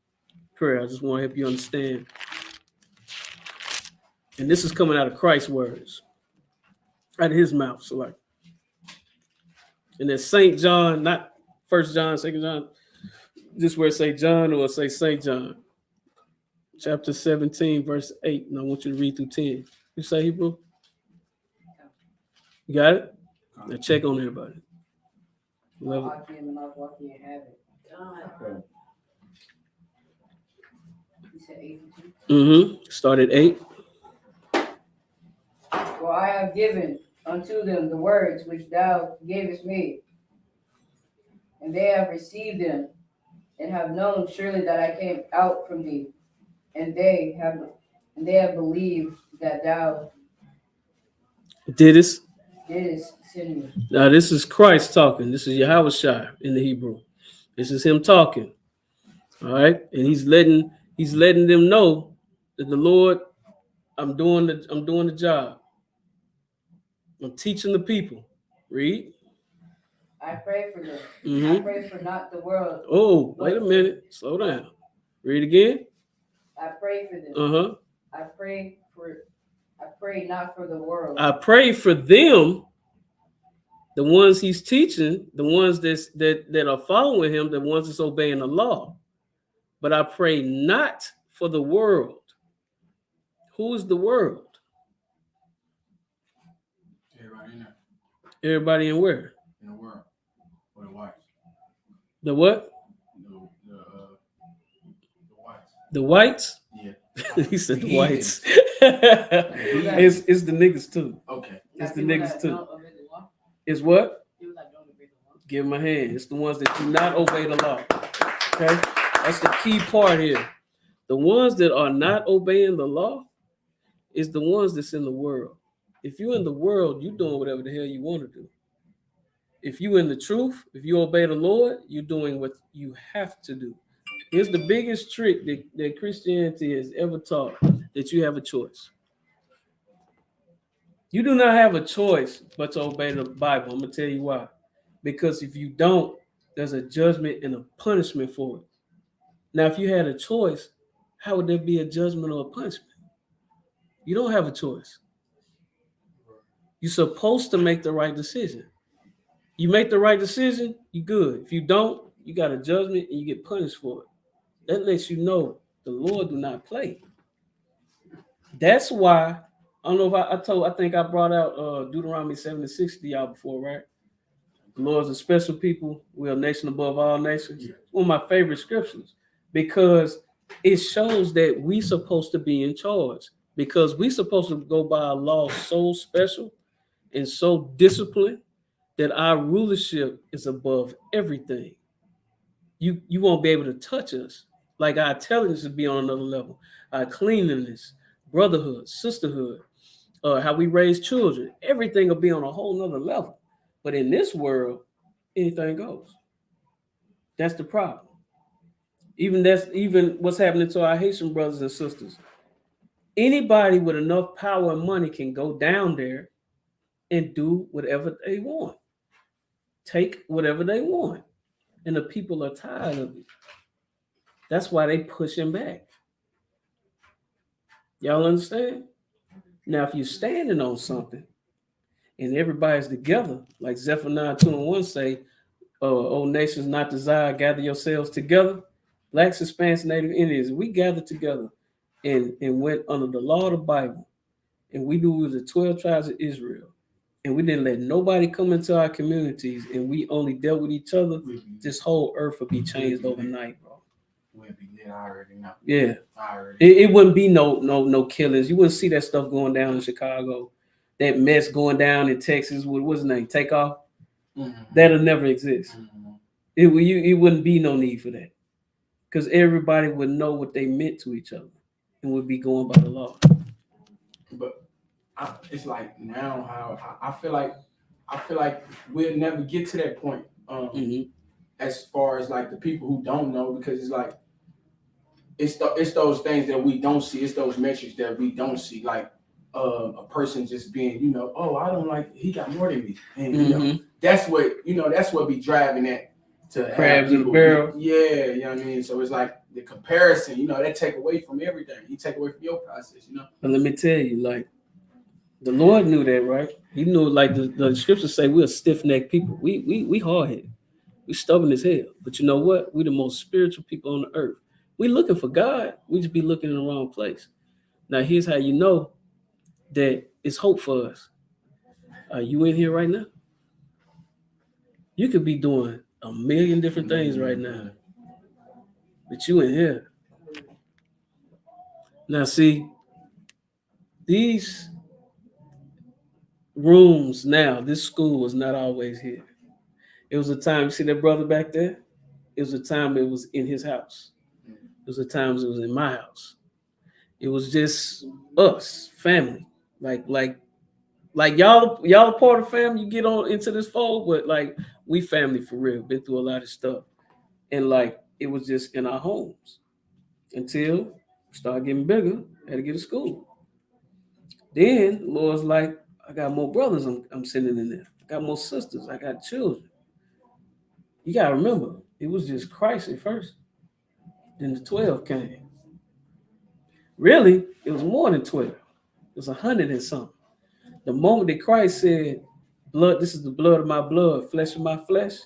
prayer. I just want to help you understand. And this is coming out of Christ's words, out of his mouth. So like, and then St. John, not 1 John, 2 John, just where it say John or say St. John. Chapter 17, verse 8. And I want you to read through 10. You say Hebrew? You got it? Now check on everybody. Love it. You said 8. Start at 8. For I have given unto them the words which thou gavest me, and they have received them, and have known surely that I came out from thee, and they have believed that thou didst send me. Now this is Christ talking. This is Yahawashi in the Hebrew. This is him talking. All right, and he's letting them know that the Lord, I'm doing the job. I'm teaching the people. Read. I pray for them. I pray for not the world. Oh, wait a minute. Slow down. Read again. I pray for them. I pray not for the world. I pray for them, the ones he's teaching, the ones that are following him, the ones that's obeying the law. But I pray not for the world. Who is the world? Everybody in there. Everybody in where? In the world. Or the whites. The what? The whites. The whites? Yeah. He said the whites. It's the niggas too. Okay. It's the niggas too. It's what? Give them a hand. It's the ones that do not obey the law. Okay? That's the key part here. The ones that are not obeying the law is the ones that's in the world. If you're in the world, you're doing whatever the hell you want to do. If you're in the truth, if you obey the Lord, you're doing what you have to do. Here's the biggest trick that Christianity has ever taught, that you have a choice. You do not have a choice but to obey the Bible. I'm going to tell you why. Because if you don't, there's a judgment and a punishment for it. Now, if you had a choice, how would there be a judgment or a punishment? You don't have a choice. You're supposed to make the right decision. You make the right decision, you're good. If you don't, you got a judgment and you get punished for it. That lets you know the Lord do not play. That's why, I don't know if I think I brought out Deuteronomy 7:6 to y'all before, right? The Lord's a special people. We're a nation above all nations. It's one of my favorite scriptures because it shows that we're supposed to be in charge, because we're supposed to go by a law so special and so disciplined that our rulership is above everything. You won't be able to touch us. Like our intelligence will be on another level. Our cleanliness, brotherhood, sisterhood, how we raise children, everything will be on a whole nother level. But in this world, anything goes. That's the problem. Even what's happening to our Haitian brothers and sisters. Anybody with enough power and money can go down there and do whatever they want. Take whatever they want. And the people are tired of it. That's why they pushing back. Y'all understand? Now, if you're standing on something and everybody's together, like Zephaniah 2:1 say, "O nations not desire, gather yourselves together." Blacks, Hispanics, Native Indians, we gathered together and went under the law of the Bible, and we knew we were the 12 tribes of Israel, and we didn't let nobody come into our communities, and we only dealt with each other. This whole earth would be changed overnight, bro. We'll be lit, I already know. Yeah, it wouldn't be no killings. You wouldn't see that stuff going down in Chicago, that mess going down in Texas. What's his name? Takeoff. That'll never exist. It wouldn't be no need for that, because everybody would know what they meant to each other and would be going by the law. But it's like now how I feel like we'll never get to that point. As far as like the people who don't know, because it's like it's those things that we don't see. It's those metrics that we don't see. Like a person just being, oh, I don't like, he got more than me, and that's what be driving that to crabs in the barrel. Yeah, you know what I mean. So it's like the comparison, that take away from everything. You take away from your process, But let me tell you, like the Lord knew that, right? He knew, like the scriptures say, we're stiff-necked people. We hard-headed. We stubborn as hell. But you know what? We the most spiritual people on the earth. We looking for God. We just be looking in the wrong place. Now, here's how you know that it's hope for us. Are you in here right now? You could be doing a million different things right now, but you in here. Now, see, these rooms now, this school was not always here. It was a time, you see that brother back there? It was a time it was in his house. It was a time it was in my house. It was just us, family. Like y'all part of family, you get on into this fold, but like we family for real, been through a lot of stuff. And like it was just in our homes until we started getting bigger, had to get to school. Then the Lord's like, I got more brothers I'm sending in there. I got more sisters, I got children. You gotta remember, it was just Christ at first. Then the 12 came. Really, it was more than 12. It was 100 and something. The moment that Christ said, blood, this is the blood of my blood, flesh of my flesh,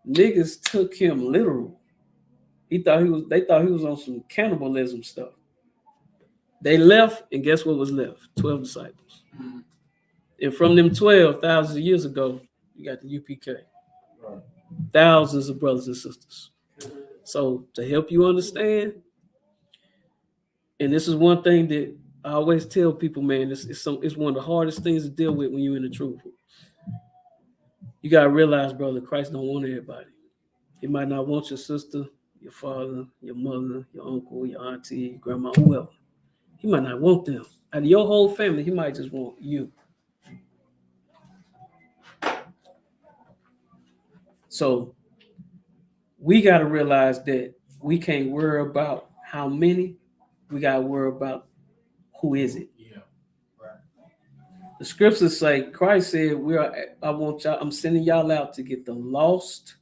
niggas took him literal. They thought he was on some cannibalism stuff. They left, and guess what was left? 12 disciples. And from them 12, thousands of years ago, you got the UPK. Thousands of brothers and sisters. So to help you understand, and this is one thing that I always tell people, man, it's one of the hardest things to deal with when you're in the truth. You gotta realize, brother, Christ don't want everybody. He might not want your sister, your father, your mother, your uncle, your auntie, your grandma, whoever. He might not want them. Out of your whole family, he might just want you. So we got to realize that we can't worry about how many. We got to worry about who is it. Yeah, right. The scriptures say, Christ said, I'm sending y'all out to get the lost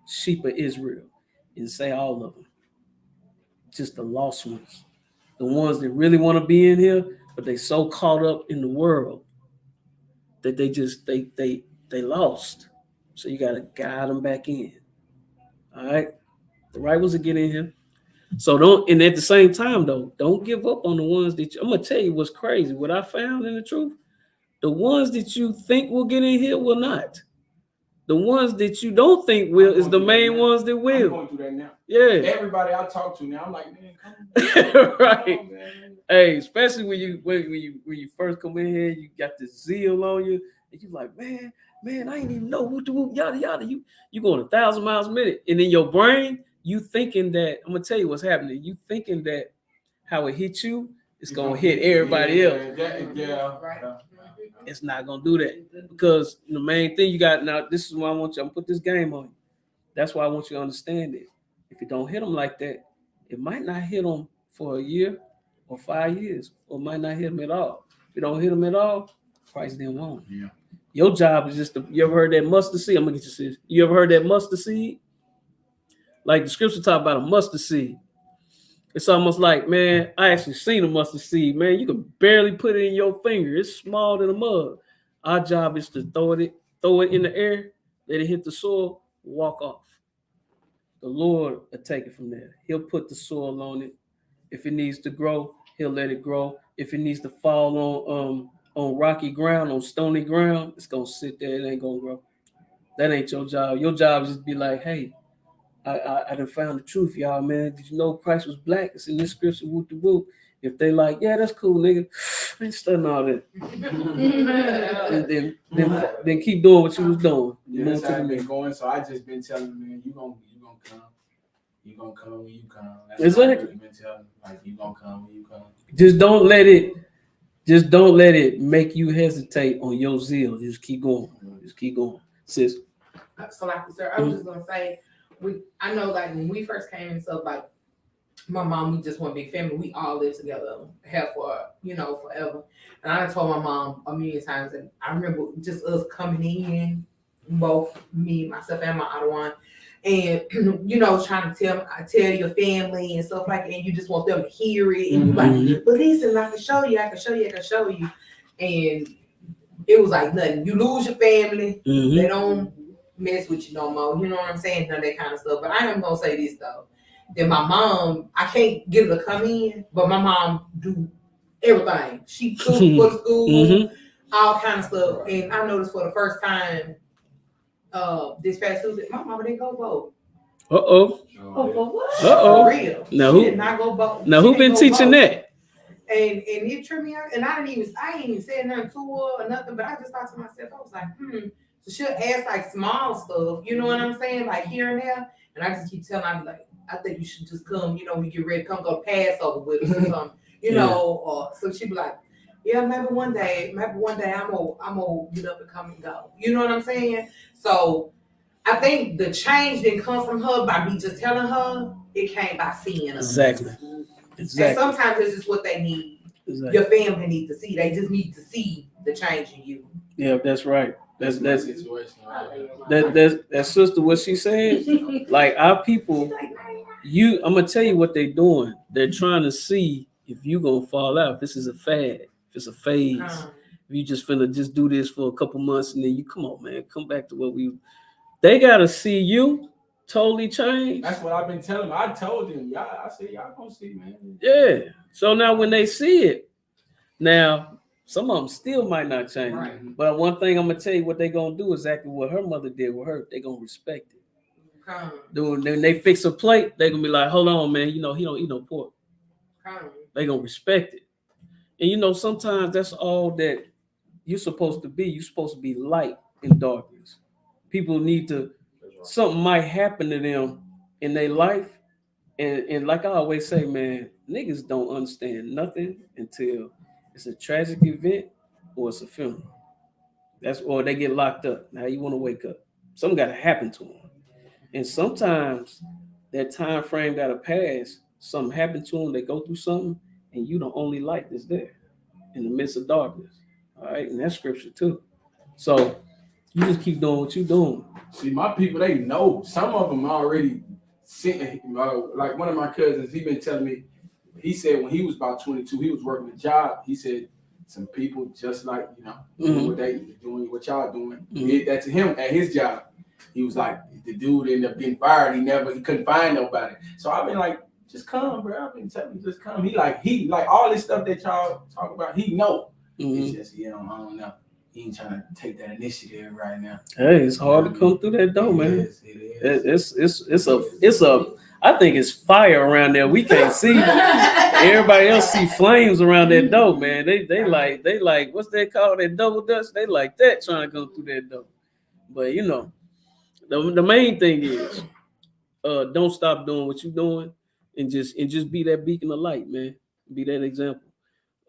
sheep of Israel. And say all of them. Just the lost ones. The ones that really want to be in here, but they so caught up in the world that they lost. So you got to guide them back in. All right? The right ones to get in here. So and at the same time, though, don't give up on the ones that I'm going to tell you what's crazy. What I found in the truth, the ones that you think will get in here will not. The ones that you don't think will is the main ones that will. I'm going through that now. Yeah. Everybody I talk to now, I'm like, man, come on. Right. On, man. Hey, especially when you first come in here, you got the zeal on you, and you like, man, I ain't even know what to do, yada yada. You going 1,000 miles a minute, and in your brain, you thinking that I'm gonna tell you what's happening. You thinking that how it hit you, it's gonna hit everybody else. Yeah. It's not gonna do that, because the main thing you got now. This is why I'm gonna put this game on you. That's why I want you to understand it. If you don't hit them like that, it might not hit them for a year or 5 years, or might not hit them at all. If you don't hit them at all, Christ didn't want them. Yeah. Your job is just you ever heard that mustard seed? I'm gonna get you serious. You ever heard that mustard seed? Like the scripture talk about a mustard seed. It's almost like, man, I actually seen a mustard seed, man. You can barely put it in your finger. It's smaller than a mug. Our job is to throw it in the air, let it hit the soil, walk off. The Lord will take it from there. He'll put the soil on it. If it needs to grow, he'll let it grow. If it needs to fall on rocky ground, on stony ground, it's gonna sit there. It ain't gonna grow. That ain't your job. Your job is just be like, hey, I done found the truth, y'all, man. Did you know Christ was black? It's in this scripture, whoop the whoop. If they like, yeah, that's cool, nigga. I ain't studying all that. and then keep doing what you was doing. Yeah, that's how I've been going. So I just been telling them, man, you gonna come. You gonna come when you come. That's exactly. What I've really been telling them. Like, you gonna come when you come. Just don't let it make you hesitate on your zeal. Just keep going. Just keep going, sis. So like, sir, I was just gonna say, I know, like, when we first came and stuff, like, my mom, we just one big family. We all lived together, have for, forever. And I told my mom a million times, and I remember just us coming in, both me, myself, and my other one, and trying to tell your family and stuff like that, and you just want them to hear it, and you like, but listen, I can show you, and it was like nothing. You lose your family, they don't mess with you no more. You know what I'm saying? None of that kind of stuff. But I am gonna say this though. That my mom, I can't get her to come in, but my mom do everything. She cook for the school, all kind of stuff. And I noticed for the first time this past Tuesday, my mama didn't go vote. Oh, for what? For real. Now She who did not go vote. Now who been teaching that? And it tripped me out. And I ain't even said nothing to her or nothing, but I just thought to myself, I was like, So she'll ask like small stuff, you know what I'm saying? Like here and there. And I just keep telling her, I be like, I think you should just come, we get ready to come go Passover with us or something, or so she'd be like, yeah, maybe one day I'm gonna get up and come and go. You know what I'm saying? So I think the change didn't come from her by me just telling her, it came by seeing her. Exactly. And sometimes it's just what they need. Exactly. Your family need to see. They just need to see the change in you. Yeah, that's right. That's sister, what she said. Like our people, I'm gonna tell you what they're doing. They're trying to see if you gonna fall out. If this is a fad, if it's a phase, if you just finna just do this for a couple months and then you come on, man, come back to what we. They gotta see you totally change. That's what I've been telling them. I told them, I said, y'all gonna see, man. Yeah. So now when they see it, now. Some of them still might not change. Right. But one thing I'm going to tell you what they're going to do is exactly what her mother did with her. They're going to respect it. When they fix a plate, they're going to be like, hold on, man. He don't eat no pork. They're going to respect it. And, sometimes that's all that you're supposed to be. You're supposed to be light in darkness. People need to, something might happen to them in their life. And like I always say, man, niggas don't understand nothing until it's a tragic event or it's a funeral. Or they get locked up. Now you want to wake up. Something got to happen to them. And sometimes that time frame got to pass. Something happened to them. They go through something, and you the only light that's there in the midst of darkness. All right, and that's scripture too. So you just keep doing what you're doing. See, my people, they know. Some of them already sitting. Like one of my cousins, he been telling me. He said when he was about 22, he was working a job. He said some people just like, doing what they doing, what y'all doing. He did that to him at his job. He was like, the dude ended up getting fired. He couldn't find nobody. So I've been like, just come, bro. I've been telling him, just come. He like all this stuff that y'all talk about, he know. It's just, I don't know. He ain't trying to take that initiative right now. Hey, it's hard to come through that door, man. It is. I think it's fire around there. We can't see. Everybody else see flames around that door, man. They like what's that called? That double dutch. They like that trying to go through that door. But the main thing is, don't stop doing what you're doing, and just be that beacon of light, man. Be that example.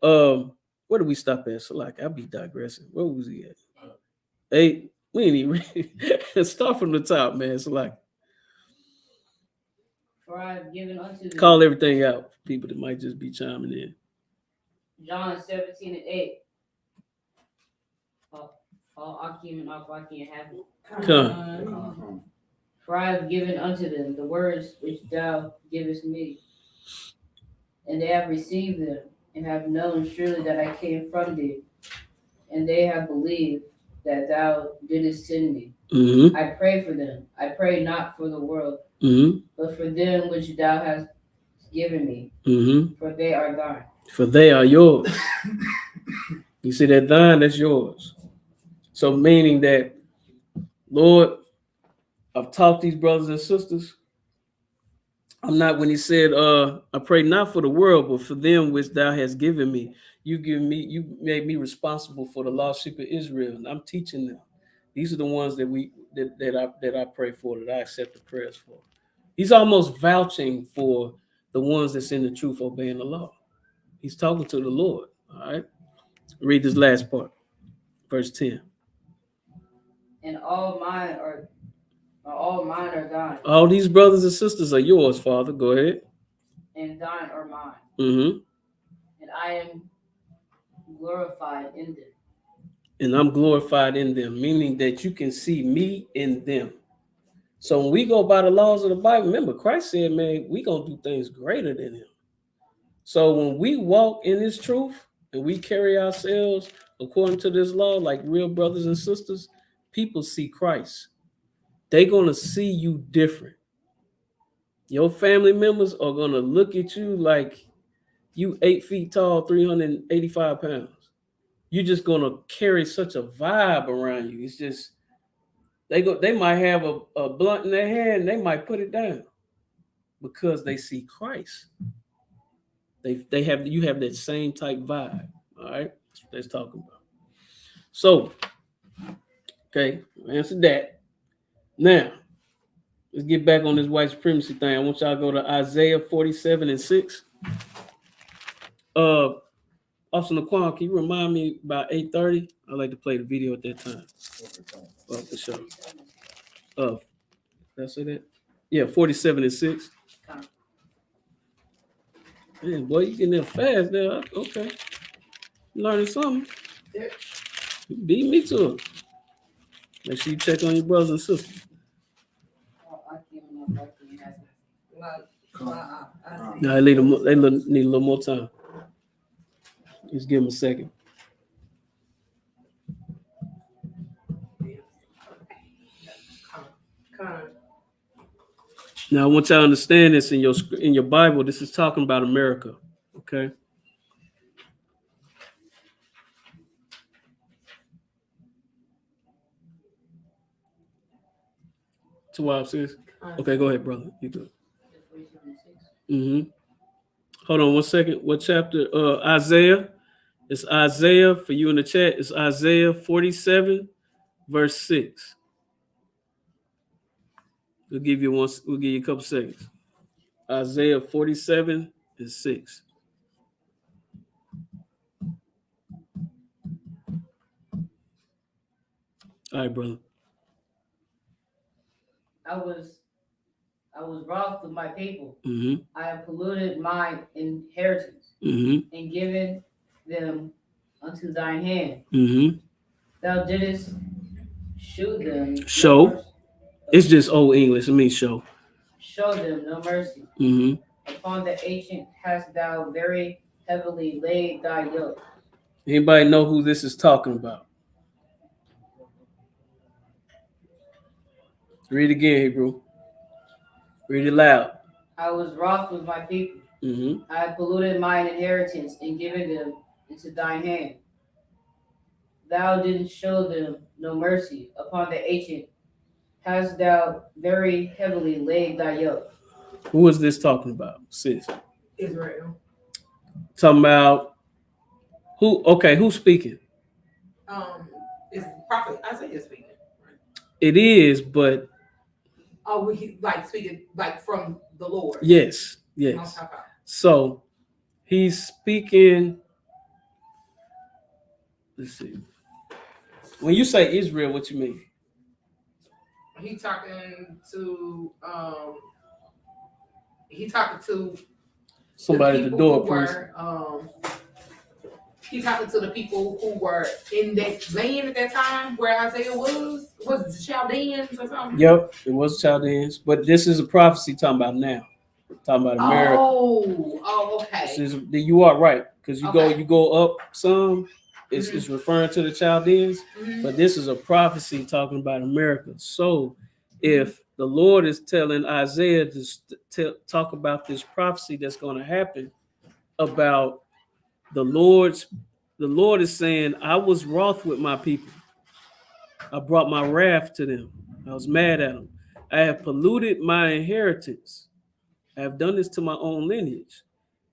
Where do we stop at? So like I'll be digressing. Where was he at? Hey, we ain't even start from the top, man. So like. For I have given unto them. Call everything out for people that might just be chiming in. John 17:8. All Akim and Akim have it. Come. For I have given unto them the words which thou givest me, and they have received them, and have known surely that I came from thee, and they have believed that thou didst send me. Mm-hmm. I pray for them. I pray not for the world, Mm-hmm. but for them which thou hast given me, Mm-hmm. for they are thine. For they are yours. You see that thine, that's yours. So meaning that, Lord, I've taught these brothers and sisters. I'm not, when he said, I pray not for the world, but for them which thou hast given me. You made me responsible for the lost sheep of Israel, and I'm teaching them. These are the ones that I pray for, that I accept the prayers for. He's almost vouching for the ones that's in the truth, obeying the law. He's talking to the Lord. All right. Read this last part, verse 10. And all mine are thine. All these brothers and sisters are yours, Father. Go ahead. And thine are mine. Mm-hmm. And I am glorified in them. And I'm glorified in them, meaning that you can see me in them. So when we go by the laws of the Bible, remember, Christ said, man, we going to do things greater than him. So when we walk in this truth and we carry ourselves according to this law, like real brothers and sisters, people see Christ. They're going to see you different. Your family members are going to look at you like you 8 feet tall, 385 pounds. You're just going to carry such a vibe around you. It's just, they might have a blunt in their hand, and they might put it down because they see Christ. You have that same type vibe. All right, that's what they're talking about. So, okay, answer that. Now, let's get back on this white supremacy thing. I want y'all to go to Isaiah 47:6. Officer Naquan, can you remind me about 8:30? I like to play the video at that time. For sure. Did I say that? Yeah, 47:6. Man, boy, you getting there fast there. Okay. Learning something. You beat me to it. Make sure you check on your brothers and sisters. No, they need a little more time. Just give them a second. Now, I want y'all to understand this in your Bible. This is talking about America, okay? sis. Okay, go ahead, brother. You do. Mm-hmm. Hold on 1 second. What chapter? Isaiah. It's Isaiah for you in the chat. It's Isaiah 47, verse 6. We'll give you a couple seconds. Isaiah 47 and 6. All right, brother. I was wroth with my people. Mm-hmm. I have polluted my inheritance, mm-hmm. and given them unto thine hand. Mm-hmm. Thou didst shew them. Show. It's just old English. It means show. Show them no mercy. Mm-hmm. Upon the ancient hast thou very heavily laid thy yoke. Anybody know who this is talking about? Read again, Hebrew. Read it loud. I was wroth with my people. Mm-hmm. I have polluted mine inheritance and given them into thine hand. Thou didst show them no mercy. Upon the ancient hast thou very heavily laid thy yoke. Who is this talking about, sis? Israel. Talking about who? Okay, who's speaking? It's Prophet Isaiah speaking. It is, but speaking like from the Lord. Yes. So he's speaking. Let's see. When you say Israel, what you mean? He's talking to somebody at the door, please. He's talking to the people who were in that land at that time where Isaiah was Was it the Chaldeans or something? Yep, it was Chaldeans, but this is a prophecy talking about now, talking about America. Oh, okay. You are right, because you Okay. go up some. It's referring to the Chaldeans, but this is a prophecy talking about America. So, if the Lord is telling Isaiah to talk about this prophecy that's going to happen about the Lord is saying, I was wroth with my people. I brought my wrath to them. I was mad at them. I have polluted my inheritance. I have done this to my own lineage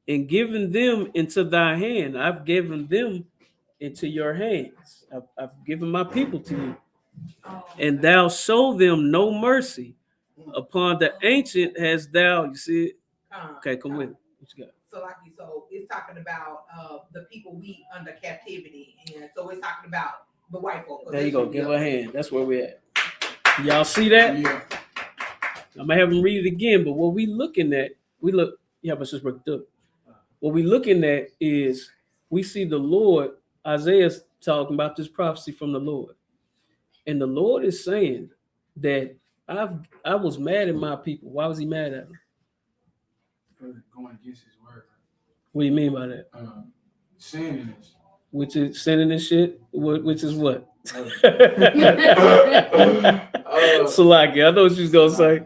and given them into thy hand. I've given them into your hands. I've given my people to you. And thou show them no mercy. Upon the ancient has thou, you see it? Okay, come with it. What you got? So it's talking about the people we under captivity, and so it's talking about the white folks. There you go. Give her a hand. That's where we're at. Y'all see that? Yeah. I'm gonna have them read it again. But what we looking at, but just break it up. What we looking at is we see the Lord. Isaiah's talking about this prophecy from the Lord, and the Lord is saying that I was mad at my people. Why was he mad at them? Going against his word. What do you mean by that? Sinning it. Which is sinning and shit. Which is what? Salaki, I know what you was gonna say.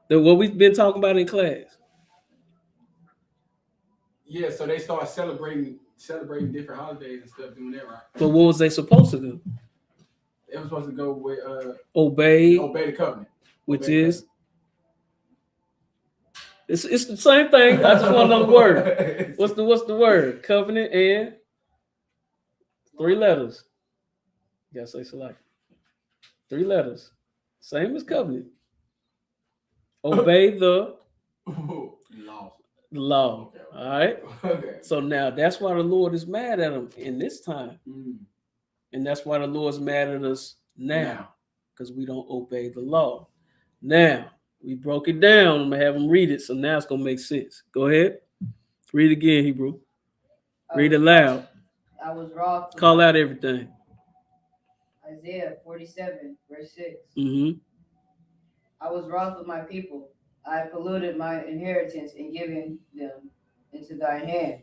What we've been talking about in class. Yeah, so they start celebrating different holidays and stuff, doing that, right? But what was they supposed to do? They were supposed to go with obey the covenant, which is it's the same thing. I just want another word. What's the word? Covenant and 3 letters. You gotta say select. 3 letters. Same as covenant. Obey the law. Okay. All right. Okay. So now that's why the Lord is mad at them in this time. And that's why the Lord's mad at us now. Because we don't obey the law. Now, we broke it down. I'm going to have them read it. So now it's going to make sense. Go ahead. Read again, Hebrew. Read it loud. I was wroth. Call out everything. Isaiah 47, verse 6. Mm-hmm. I was wroth with my people. I polluted my inheritance and given them into thy hand.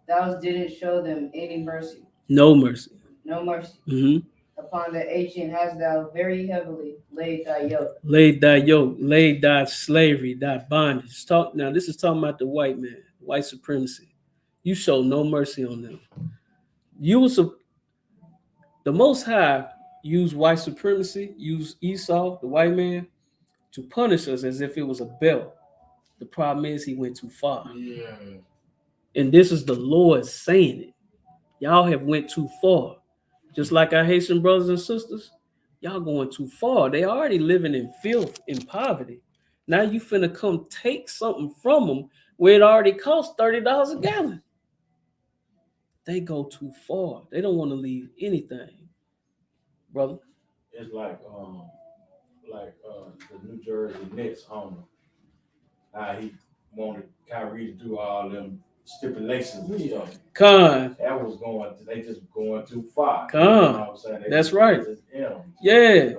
Thou didn't show them any mercy. No mercy. No mercy. Mm-hmm. Upon the ancient hast thou very heavily laid thy yoke. Laid thy yoke, laid thy slavery, thy bondage. Now this is talking about the white man, white supremacy. You show no mercy on them. The Most High used white supremacy, used Esau, the white man, to punish us as if it was a belt. The problem is he went too far. Yeah. And this is the Lord saying it. Y'all have went too far. Just like our Haitian brothers and sisters, y'all going too far. They already living in filth, in poverty. Now you finna come take something from them where it already costs $30 a gallon. They go too far. They don't want to leave anything, brother. It's like the New Jersey Knicks owner. He wanted Kyrie to do all them stipulations and stuff. That was they just going too far. You know what I'm saying? That's right. Yeah.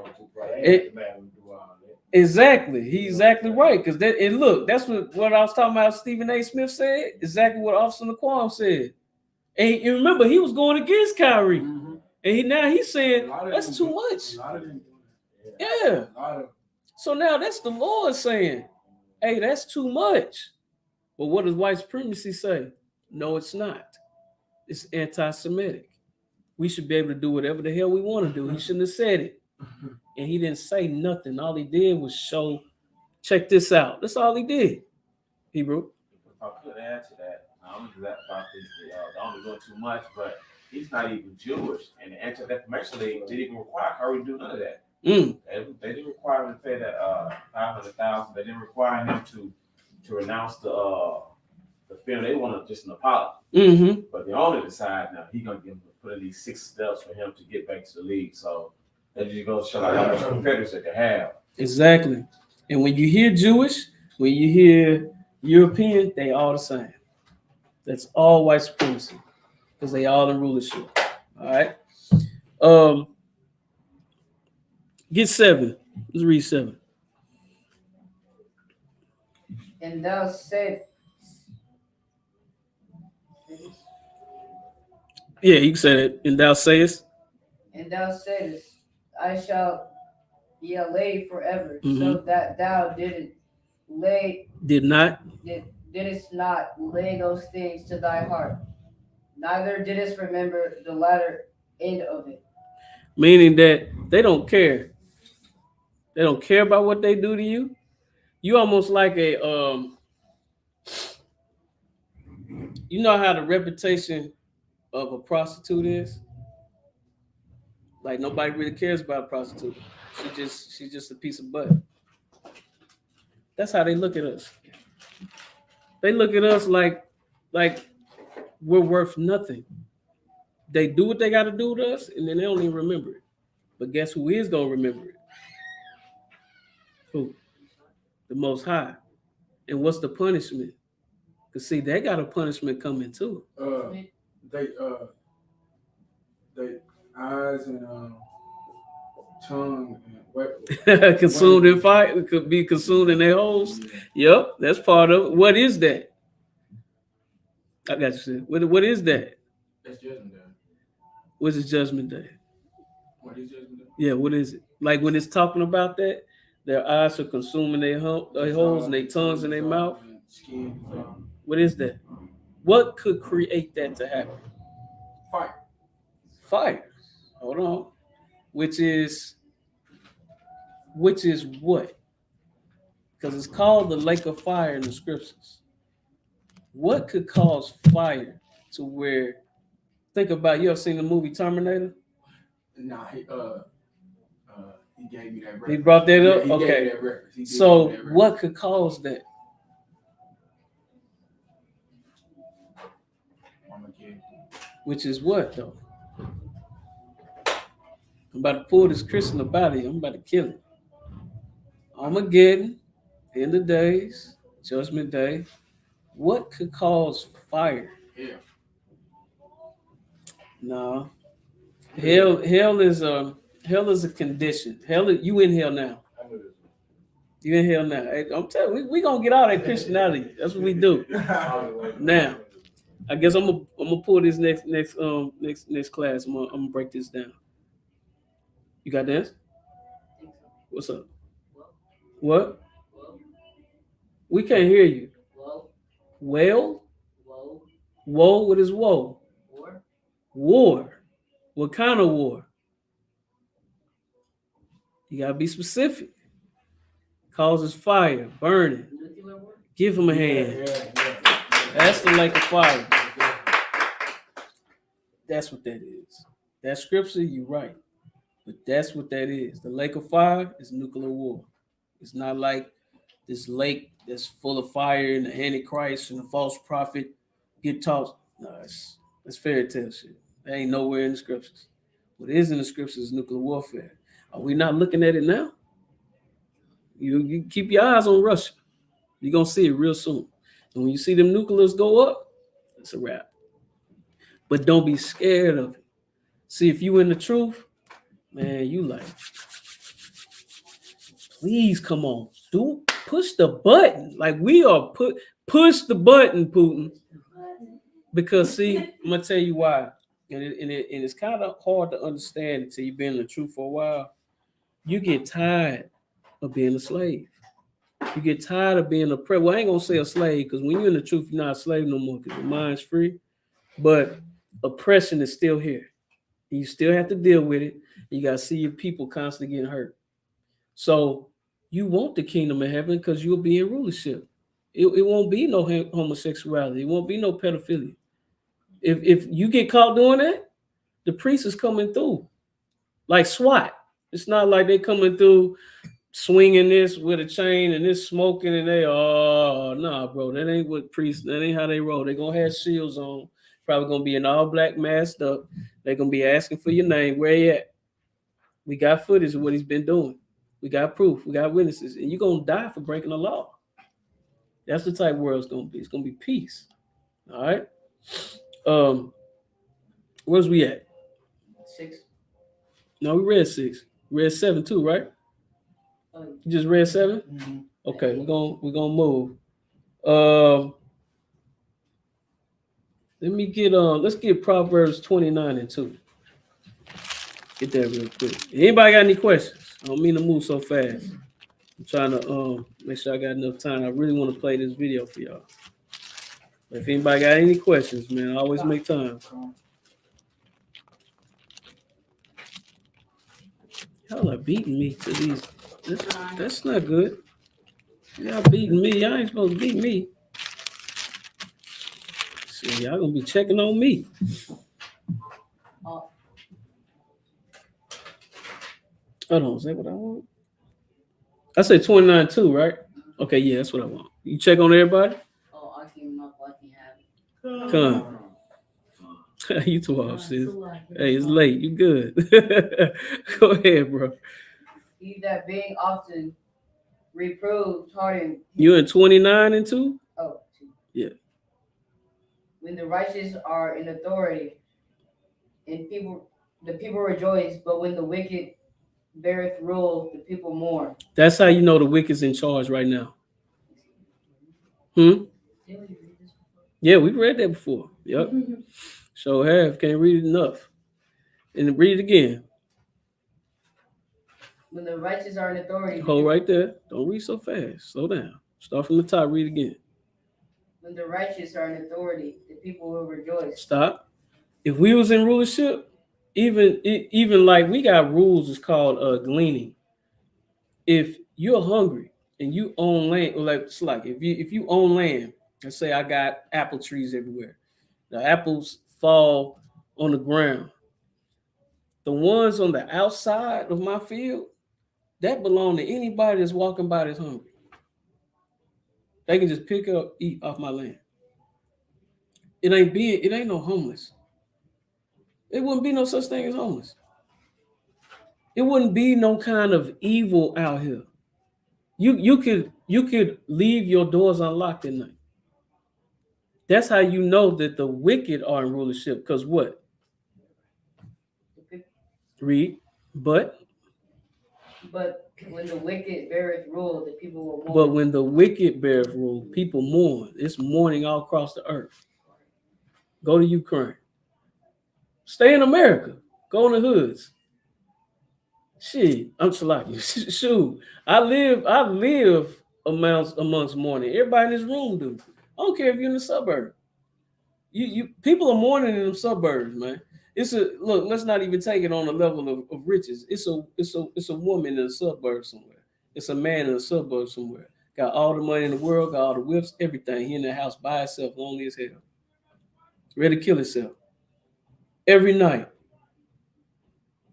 Exactly. He's exactly right. Because that's what I was talking about. Stephen A. Smith said. Exactly what Officer Naquan said. And you remember he was going against Kyrie. Mm-hmm. And now he's saying that's too much. Yeah. So now that's the Lord saying, hey, that's too much. But what does white supremacy say? No, it's not. It's anti-Semitic. We should be able to do whatever the hell we want to do. He shouldn't have said it. And he didn't say nothing. All he did was show, check this out. That's all he did. Hebrew. If I could add to that, I don't know about this, I don't doing too much, but he's not even Jewish. And the Anti-Defamation League didn't even require Kyrie to do none of that. They didn't require him to pay that $500,000. They didn't require him to renounce the film. They wanted just an apology. Mm-hmm. But they only decide now he's gonna put in these 6 steps for him to get back to the league. So that just goes to show how much competitors they can have. Exactly. And when you hear Jewish, when you hear European, they all the same. That's all white supremacy. because they all in rulership. All right. Get 7. Let's read 7. And thou said, yeah, you can say that. And thou sayest, I shall be a lay forever, so that thou didst not lay those things to thy heart, neither didst remember the latter end of it. Meaning that they don't care. They don't care about what they do to you. You almost like a you know how the reputation of a prostitute is? Like nobody really cares about a prostitute. She's just a piece of butt. That's how they look at us. They look at us like we're worth nothing. They do what they got to do to us, and then they don't even remember it. But guess who is gonna remember it? Who? The Most High. And what's the punishment? Cause see, they got a punishment coming too. They eyes and tongue and weapons. Consumed in fire. It could be consumed in their holes. Yep, that's part of it. What is that? I got you. Sid. What is that? That's Judgment Day. What's the Judgment Day? What is Judgment Day? Yeah, what is it? Like when it's talking about that, their eyes are consuming their holes and their tongues in their mouth. What is that? What could create that to happen? Fire. Fire. Hold on. Which is what? Because it's called the lake of fire in the scriptures. What could cause fire to where? Think about, you ever seen the movie Terminator? Nah, he gave me that reference. He brought that up? Yeah, he okay. gave me that reference. So what could cause that? Which is what though? I'm about to pull this Christian about it. I'm about to kill it. Armageddon, end of days, Judgment Day. What could cause fire? Hell. No. Hell is a condition. Hell, you in hell now. You in hell now. Hey, I'm telling you, we gonna get out of that Christianity. That's what we do. Now, I guess I'm gonna pull this next class. I'm gonna break this down. You got this? What's up? What? We can't hear you. Well? Woe? What is woe? War. What kind of war? You gotta be specific. Causes fire, burning. Give him a hand. That's the lake of fire. That's what that is. That scripture, you're right. But that's what that is. The lake of fire is nuclear war. It's not like this lake that's full of fire and the Antichrist and the false prophet get tossed. No, it's fairy tale shit. That ain't nowhere in the scriptures. What is in the scriptures is nuclear warfare. Are we not looking at it now? You keep your eyes on Russia. You're going to see it real soon. And when you see them nuclears go up, it's a wrap. But don't be scared of it. See, if you in the truth, man, you like, please come on. Push the button. Like we are push the button, Putin. Because see, I'm going to tell you why. And it's kind of hard to understand until you've been in the truth for a while. You get tired of being a slave. You get tired of being oppressed. Well, I ain't gonna say a slave because when you're in the truth, you're not a slave no more because your mind's free. But oppression is still here. You still have to deal with it. You gotta see your people constantly getting hurt. So you want the kingdom of heaven because you'll be in rulership. It won't be no homosexuality. It won't be no pedophilia. If you get caught doing that, the priest is coming through like SWAT. It's not like they coming through swinging this with a chain and this smoking and they, nah, bro, that ain't what priests, that ain't how they roll. They're going to have shields on, probably going to be in all black masked up. They're going to be asking for your name. Where you at? We got footage of what he's been doing. We got proof. We got witnesses. And you're going to die for breaking the law. That's the type of world it's going to be. It's going to be peace. All right? Where's we at? 6. No, we read 6. We read 7 too, right? You just read 7? Mm-hmm. Okay, we're gonna move. Let me get let's get Proverbs 29 and 2. Get that real quick. Anybody got any questions? I don't mean to move so fast. I'm trying to make sure I got enough time. I really want to play this video for y'all. But if anybody got any questions, man, I always make time. Y'all are beating me to these. That's not good. Y'all beating me. Y'all ain't supposed to beat me. See, y'all gonna be checking on me. Hold on, is that what I want? I said 29 too, right? Okay, yeah, that's what I want. You check on everybody? Oh, I came up like you have. Come. You too off, sis. Hey, it's late. You good. Go ahead, bro. He that being often reproved, hardened. You in 29 and 2? Oh, 2. Yeah. When the righteous are in authority, and the people rejoice, but when the wicked beareth rule, the people mourn. That's how you know the wicked's in charge right now. Yeah, we read that before. Yep. So have, can't read it enough. And read it again. When the righteous are in authority. Hold right there. Don't read so fast. Slow down. Start from the top. Read again. When the righteous are in authority, the people will rejoice. Stop. If we was in rulership, even like we got rules, it's called gleaning. If you're hungry and you own land, like it's like if you own land, let's say I got apple trees everywhere. The apples fall on the ground. The ones on the outside of my field, that belong to anybody that's walking by that's hungry. They can just pick up, eat off my land. It ain't no homeless. It wouldn't be no such thing as homeless. It wouldn't be no kind of evil out here. You could leave your doors unlocked at night. That's how you know that the wicked are in rulership. Because what? Read. But when the wicked beareth rule, the people will mourn. But when the wicked beareth rule, people mourn. It's mourning all across the earth. Go to Ukraine. Stay in America. Go in the hoods. Shit, I'm Salaki. Shoot, I live amongst mourning. Everybody in this room do. I don't care if you're in the suburb. You people are mourning in the suburbs, man. Look. Let's not even take it on the level of riches. It's a woman in the suburb somewhere. It's a man in the suburb somewhere. Got all the money in the world, got all the whips, everything. He in the house by himself, lonely as hell, ready to kill himself every night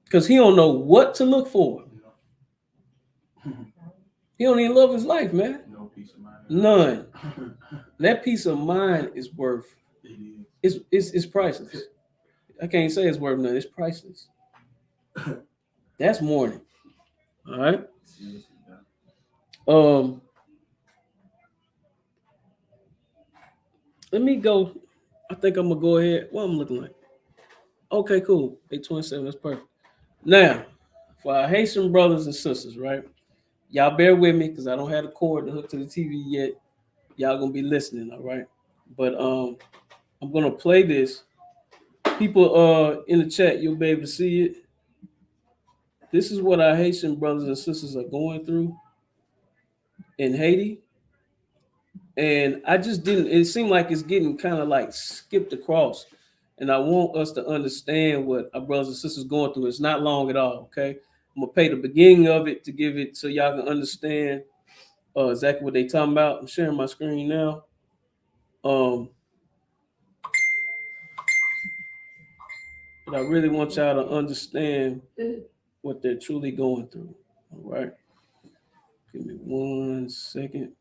because he don't know what to look for. He don't even love his life, man. No peace of mind. None. That peace of mind is worth. It's priceless. I can't say it's worth nothing. It's priceless. That's mourning. All right. Let me go. I think I'm gonna go ahead. What I'm looking like? Okay, cool. 827. That's perfect. Now, for our Haitian brothers and sisters, right? Y'all bear with me because I don't have the cord to hook to the TV yet. Y'all gonna be listening, all right? But I'm gonna play this. People in the chat, you'll be able to see it. This is what our Haitian brothers and sisters are going through in Haiti. And I just didn't, it seemed like it's getting kind of like skipped across. And I want us to understand what our brothers and sisters going through. It's not long at all, okay? I'm gonna play the beginning of it to give it so y'all can understand exactly what they talking about. I'm sharing my screen now. But I really want y'all to understand what they're truly going through. All right. Give me 1 second.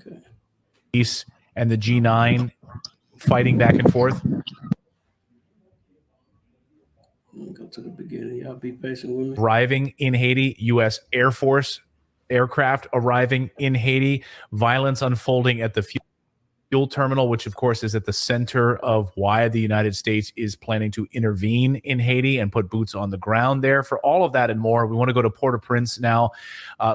Okay. And the G9 fighting back and forth. Go to the beginning. Y'all be patient with me. Arriving in Haiti, U.S. Air Force aircraft arriving in Haiti, violence unfolding at the fuel terminal, which of course is at the center of why the United States is planning to intervene in Haiti and put boots on the ground there. For all of that and more, we want to go to Port-au-Prince now,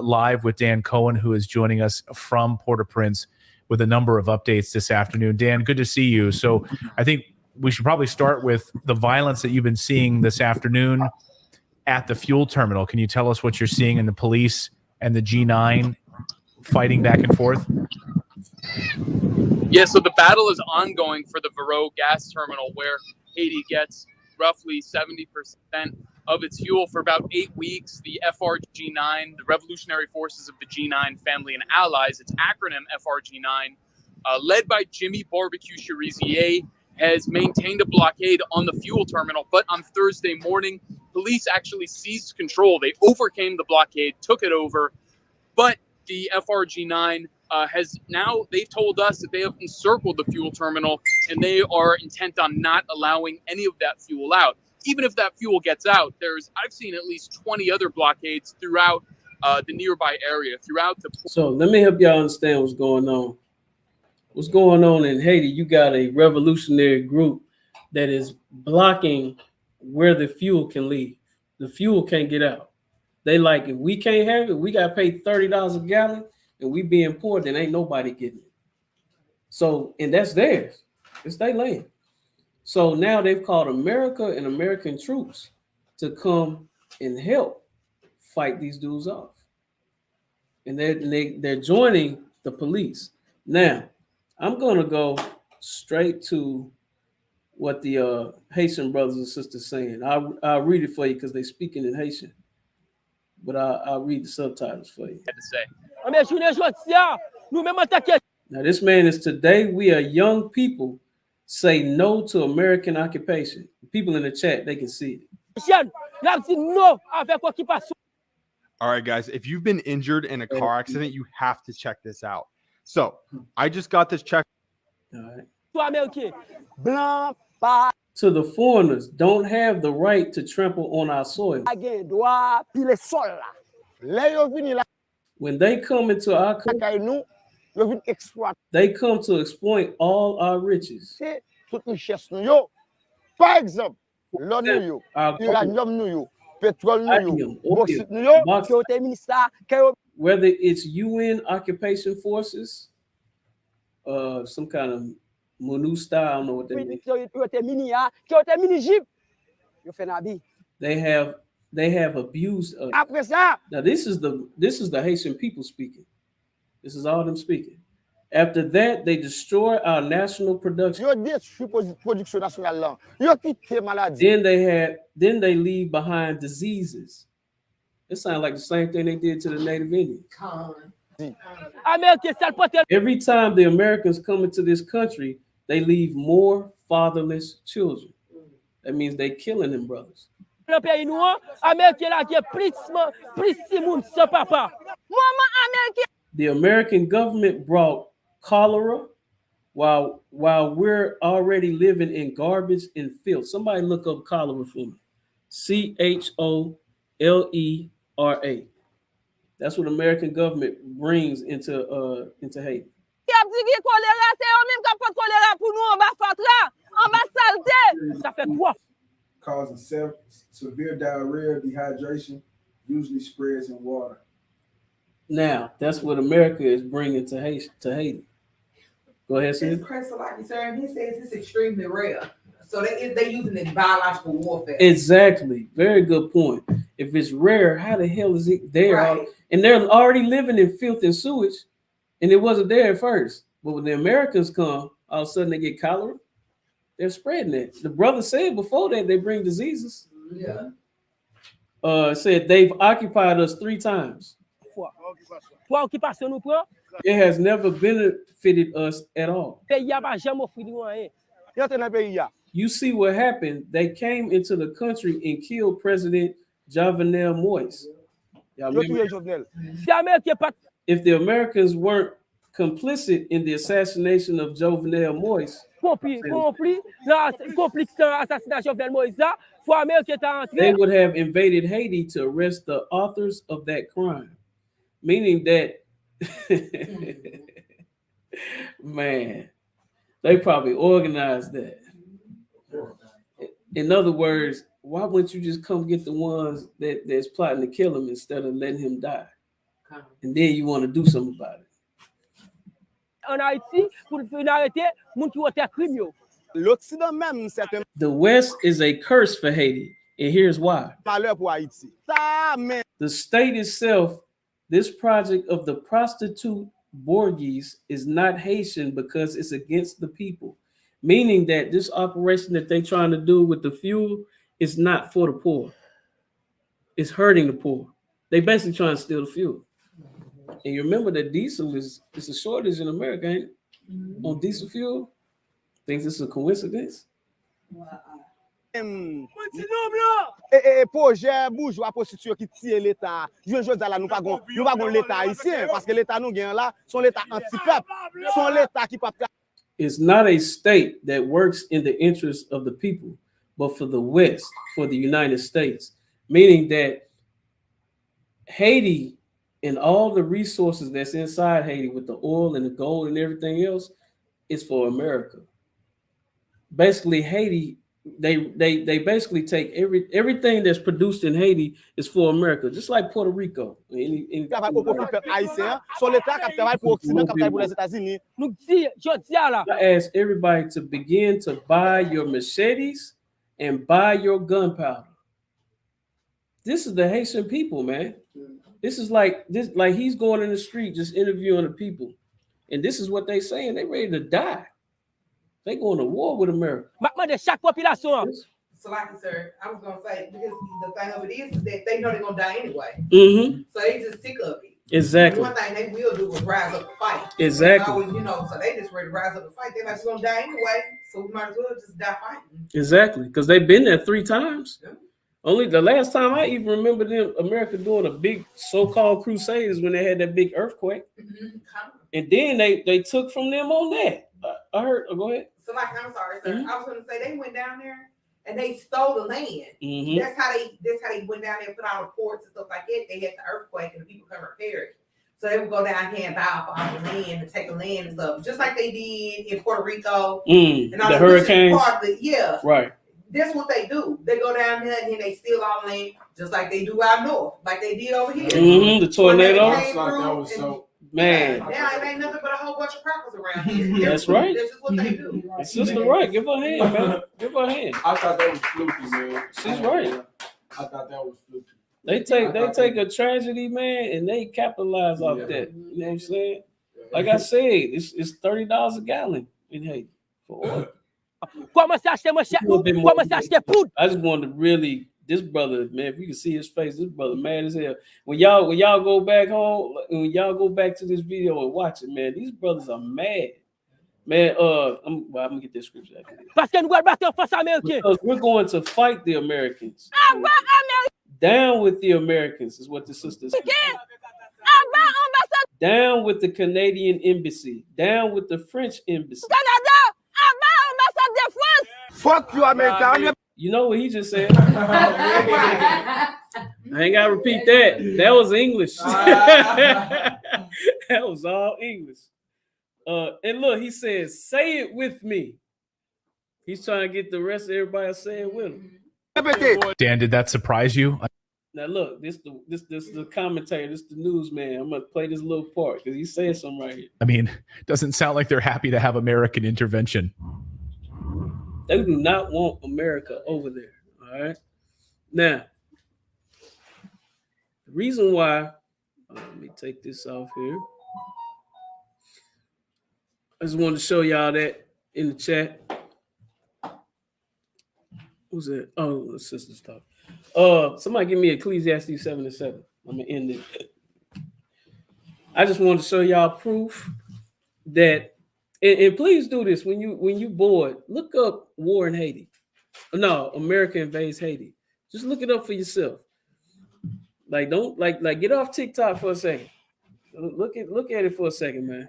live with Dan Cohen, who is joining us from Port-au-Prince with a number of updates this afternoon. Dan, good to see you. So I think we should probably start with the violence that you've been seeing this afternoon at the fuel terminal. Can you tell us what you're seeing in the police and the G9 fighting back and forth? Yeah, so the battle is ongoing for the Vero gas terminal, where Haiti gets roughly 70% of its fuel for about 8 weeks. The FRG9, the Revolutionary Forces of the G9 Family and Allies, its acronym FRG9, led by Jimmy Barbecue Cherizier, has maintained a blockade on the fuel terminal. But on Thursday morning, police actually seized control. They overcame the blockade, took it over, but the FRG9 they've told us that they have encircled the fuel terminal and they are intent on not allowing any of that fuel out. Even if that fuel gets out, I've seen at least 20 other blockades throughout the nearby area, throughout the. So let me help y'all understand what's going on. What's going on in Haiti? You got a revolutionary group that is blocking where the fuel can leave. The fuel can't get out. They like, if we can't have it, we got to pay $30 a gallon, and we being poor, then ain't nobody getting it. So, and that's theirs. It's their land. So now they've called America and American troops to come and help fight these dudes off. And they're joining the police. Now, I'm going to go straight to what the Haitian brothers and sisters saying. I'll read it for you because they're speaking in Haitian. But I'll read the subtitles for you. Now, this man is, today we are young people say no to American occupation. People in the chat, they can see it. All right, guys, if you've been injured in a car accident, you have to check this out. So I just got this check. All right. To the foreigners, don't have the right to trample on our soil. When they come into our country, they come to exploit all our riches. Whether it's UN occupation forces, some kind of MONUSTA, I don't know what they mean. They have abused us. Now this is the Haitian people speaking. This is all them speaking. After that, they destroy our national production. Then they leave behind diseases. It sounds like the same thing they did to the Native Indians. Every time the Americans come into this country, they leave more fatherless children. That means they're killing them brothers. The American government brought cholera while we're already living in garbage and filth. Somebody look up cholera for me. CHOLERA. That's what American government brings into Haiti. Causing severe diarrhea, dehydration, usually spreads in water. Now, that's what America is bringing to Haiti. Go ahead, Sid. Chris, like he says it's extremely rare. So they using it in biological warfare. Exactly. Very good point. If it's rare, how the hell is it there? Right. And they're already living in filth and sewage, and it wasn't there at first. But when the Americans come, all of a sudden they get cholera. They're spreading it. The brother said before that they bring diseases. Yeah. Said they've occupied us 3 times. It has never benefited us at all. You see what happened? They came into the country and killed President Jovenel Moise. If the Americans weren't complicit in the assassination of Jovenel Moise, they would have invaded Haiti to arrest the authors of that crime. meaning that, man, they probably organized that. In other words, why wouldn't you just come get the ones that's plotting to kill him instead of letting him die? And then you want to do something about it. En Haïti, pour arrêter moun qui ont crime. L'Occident même c'est un The West is a curse for Haiti, and here's why. malheur pour Haïti. Ça mais The state itself, this project of the prostitute Borgies is not Haitian because it's against the people. Meaning that this operation that they're trying to do with the fuel is not for the poor. It's hurting the poor. They basically trying to steal the fuel. And you remember that diesel is a shortage in America, ain't it? On diesel fuel. Think this is a coincidence? projet bourgeois prostitution qui tire l'État. Je dis là nous pas gon l'État haïtien parce que l'État nous gagne là, son l'État anti-peuple, son l'État qui pas. It's not a state that works in the interest of the people, but for the West, for the United States. Meaning that Haiti and all the resources that's inside Haiti with the oil and the gold and everything else is for America. Basically, Haiti, they basically take everything that's produced in Haiti is for America, just like Puerto Rico. I ask everybody to begin to buy your machetes and buy your gunpowder. This is the Haitian people, man. This is like he's going in the street just interviewing the people, and this is what they saying. They ready to die. They going to war with America. So like sir, I was gonna say, because the thing of it is that they know they're gonna die anyway. Mm-hmm. So they just sick of it. Exactly. One thing they will do is rise up and fight. Exactly. Always, so they just ready to rise up and fight. They're not just gonna die anyway, so we might as well just die fighting. Exactly, because they've been there 3 times. Yeah. Only the last time I even remember them, America doing a big so-called crusade is when they had that big earthquake. Mm-hmm. And then they took from them on that. I heard. Go ahead. So like, I'm sorry, sir. Mm-hmm. I was going to say they went down there and they stole the land. Mm-hmm. That's how they went down there and put all the ports and stuff like that. They had the earthquake and the people couldn't repair it. So they would go down here and buy up all the land and take the land and stuff, just like they did in Puerto Rico. And all the hurricanes. Yeah. Right. That's what they do. They go down there and then they steal all the land, just like they do out north, like they did over here. Mm-hmm. The tornado. Man. Now it ain't nothing but a whole bunch of crackers around here. That's right. That's just what they do. Sister right. Give her a hand, man. Give her a hand. I thought that was fluky, man. She's right. I thought that was fluky. They take a tragedy, man, and they capitalize off that. You know what I'm saying? Like I said, it's $30 a gallon in Haiti for oil. I just wanted to really, this brother, man, if you can see his face, this brother mad as hell. When y'all go back home, when y'all go back to this video and watch it, man, these brothers are mad. Man, I'm gonna get this scripture out here. Because we're going to fight the Americans. Down with the Americans is what the sisters say. Down with the Canadian embassy. Down with the French embassy. Fuck you, America. You know what he just said? I ain't gotta repeat that. That was English. That was all English. And look, he says, "Say it with me." He's trying to get the rest of everybody to say it with him. Dan, did that surprise you? Now look, this the commentator, this the newsman. I'm gonna play this little part because he's saying something right here. I mean, doesn't sound like they're happy to have American intervention. They do not want America over there. All right. Now, the reason why, let me take this off here. I just wanted to show y'all that in the chat. Who's that? Oh, the sisters talk. Somebody give me Ecclesiastes 7:7. I'm gonna end it. I just wanted to show y'all proof that. And please do this when you bored. Look up war in Haiti. No, America invades Haiti. Just look it up for yourself. Like don't get off TikTok for a second. Look at it for a second, man.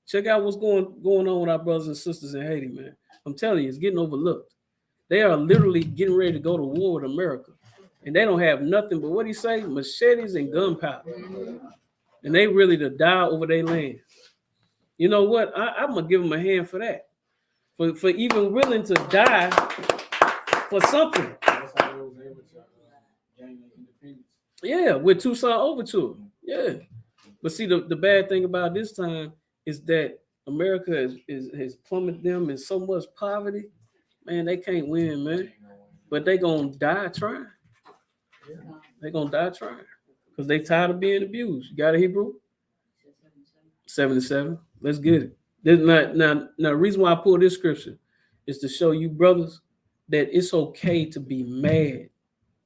Check out what's going on with our brothers and sisters in Haiti, man. I'm telling you, it's getting overlooked. They are literally getting ready to go to war with America, and they don't have nothing but what he say, machetes and gunpowder. and they really to die over their land. You know what? I'm gonna give them a hand for that, for even willing to die for something. Yeah, with Tucson Overture. Yeah, but see, the bad thing about this time is that America has plummeted them in so much poverty. Man, they can't win, man. But they gonna die trying. They gonna die trying because they tired of being abused. You got a Hebrew? 77. Let's get it. Now, the reason why I pull this scripture is to show you, brothers, that it's okay to be mad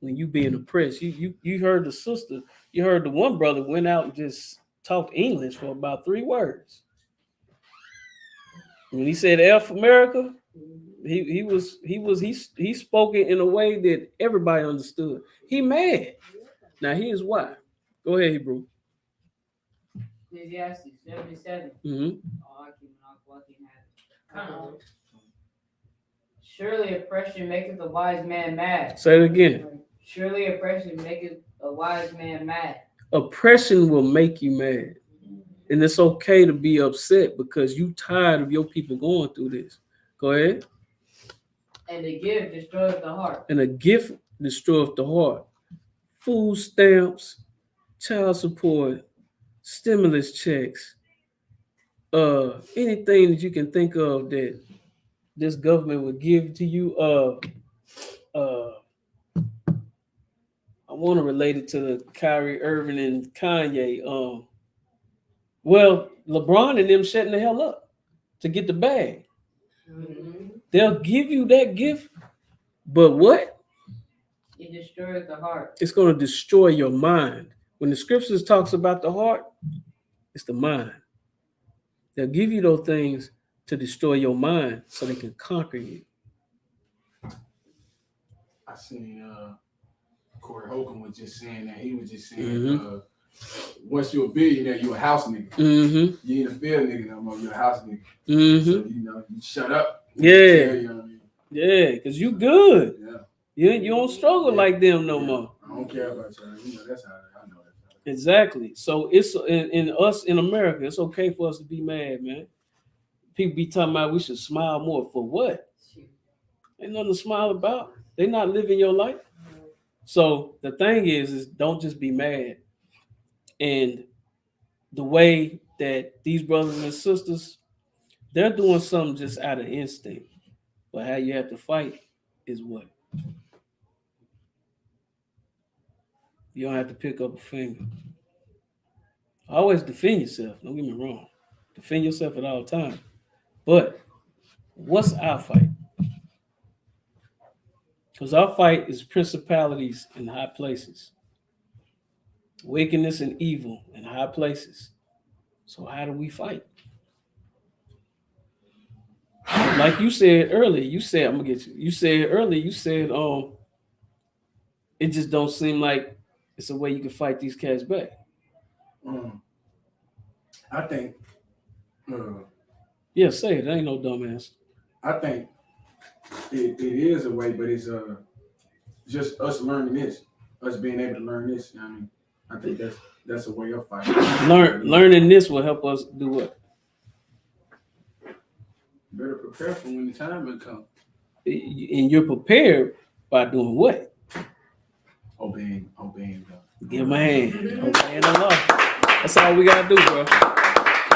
when you being oppressed. You heard the sister, you heard the one brother went out and just talked English for about 3 words. When he said F America, he spoke it in a way that everybody understood. He mad. Now here's why. Go ahead, Hebrew. Ecclesiastes 77. Surely oppression maketh a wise man mad. Say it again. Surely oppression maketh a wise man mad. Oppression will make you mad. And it's okay to be upset because you tired of your people going through this. Go ahead. And a gift destroyeth the heart. And a gift destroyeth the heart. Food stamps, child support, stimulus checks, anything that you can think of that this government would give to you. I want to relate it to the Kyrie Irving and Kanye. Well, LeBron and them shutting the hell up to get the bag. Mm-hmm. They'll give you that gift, but what? It destroys the heart. It's going to destroy your mind. When the scriptures talks about the heart, it's the mind. They'll give you those things to destroy your mind so they can conquer you. I seen Corey Holcomb was just saying that. He was just saying, once you're a billionaire, you're a house nigga. Mm-hmm. You ain't a field nigga no more. You're a house nigga. Mm-hmm. So, you shut up. Yeah. Yeah, because you good. Yeah. You don't struggle like them no more. I don't care about y'all. That's how I know that. Exactly. So it's in us in America, it's okay for us to be mad, man. People be talking about we should smile more. For what? Ain't nothing to smile about. They're not living your life. So the thing is don't just be mad. And the way that these brothers and sisters, they're doing something just out of instinct. But how you have to fight is what? You don't have to pick up a finger. Always defend yourself. Don't get me wrong. Defend yourself at all times. But what's our fight? Because our fight is principalities in high places. Wickedness and evil in high places. So how do we fight? Like you said earlier, I'm gonna get you. You said earlier, it just don't seem like it's a way you can fight these cats back. I think yeah, say it. There ain't no dumbass. I think it is a way, but it's just us learning this, us being able to learn this. I mean, I think that's a way of fighting. Learning this will help us do what? Better prepare for when the time will come. And you're prepared by doing what? Obeying God. Give him a hand. Obeying the law. That's all we gotta do, bro.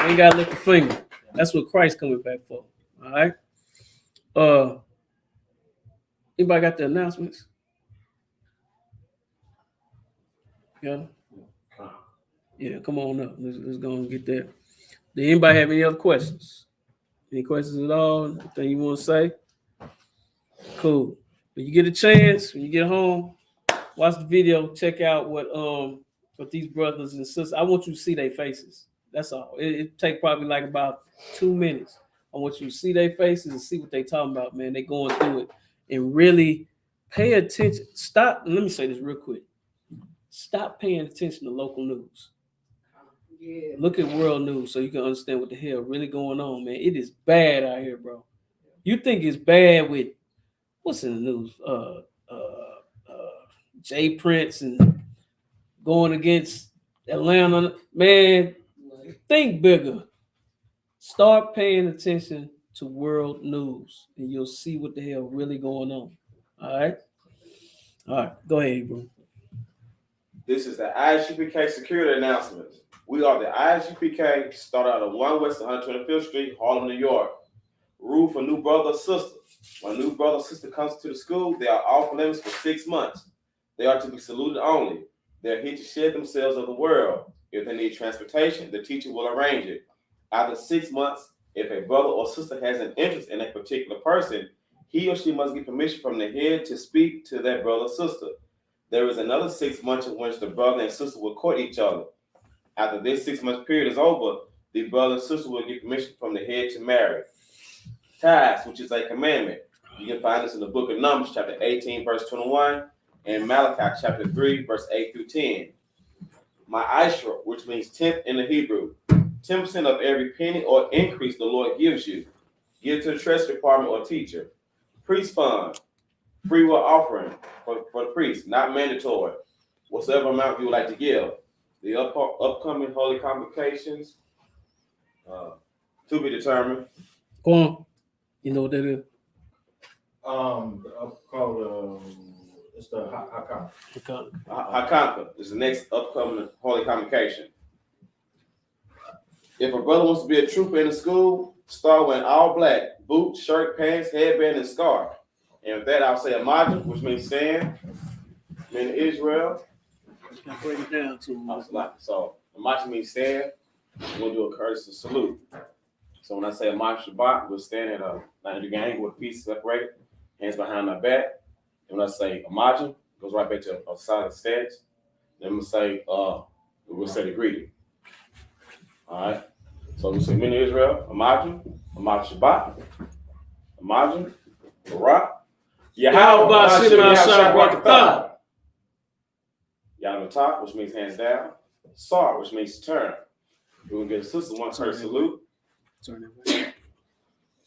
We ain't gotta lift the finger. That's what Christ coming back for. All right. Anybody got the announcements? Yeah. Yeah, come on up. Let's go and get there. Did anybody have any other questions? Any questions at all? Anything you want to say? Cool. When you get a chance, when you get home, watch the video. Check out what these brothers and sisters. I want you to see their faces. That's all. It take probably like about 2 minutes. I want you to see their faces and see what they talking about, man. They going through it and really pay attention. Stop. Let me say this real quick. Stop paying attention to local news. Yeah. Look at world news so you can understand what the hell really going on, man. It is bad out here, bro. You think it's bad with what's in the news? Jay Prince and going against Atlanta, man, think bigger. Start paying attention to world news, and you'll see what the hell really going on. All right? All right, go ahead, bro. This is the I.S.U.P.K. security announcements. We are the I.S.U.P.K. Start out of 1 West 125th Street, Harlem, New York. Rule for new brother or sister. When a new brother or sister comes to the school, they are off limits for 6 months. They are to be saluted only. They are here to shed themselves of the world. If they need transportation, the teacher will arrange it. After 6 months, if a brother or sister has an interest in a particular person, he or she must get permission from the head to speak to that brother or sister. There is another 6 months in which the brother and sister will court each other. After this 6 month period is over, the brother and sister will get permission from the head to marry. Tithes, which is a commandment. You can find this in the book of Numbers, chapter 18, verse 21, and Malachi, chapter 3, verse 8 through 10. My I.S.U.P.K, which means 10th in the Hebrew. 10% of every penny or increase the Lord gives you. Give to the treasury department or teacher. Priest fund. Free will offering for the priest, not mandatory. Whatsoever amount you would like to give. The upcoming holy convocations to be determined. Go on. You know what that is? It's the Hakanka. Hakanka is the next upcoming holy convocation. If a brother wants to be a trooper in the school, start wearing all black, boots, shirt, pants, headband, and scarf. And with that, I'll say a majah, which means stand. In Israel. Break it down to me. So a majah means stand. We're going to do a courtesy salute. So when I say a majah Shabbat, we'll stand at a 90-degree angle with feet separated, hands behind our back. And when I say a majah, it goes right back to a solid stance. Then we'll say the greeting. All right. So we say in Israel, a majah Shabbat, a majah, Barak. Yahweh Shabbat. Yahweh top, which means hands down. Sar, which means turn. We're going to get a sister one turn salute. Turn it way.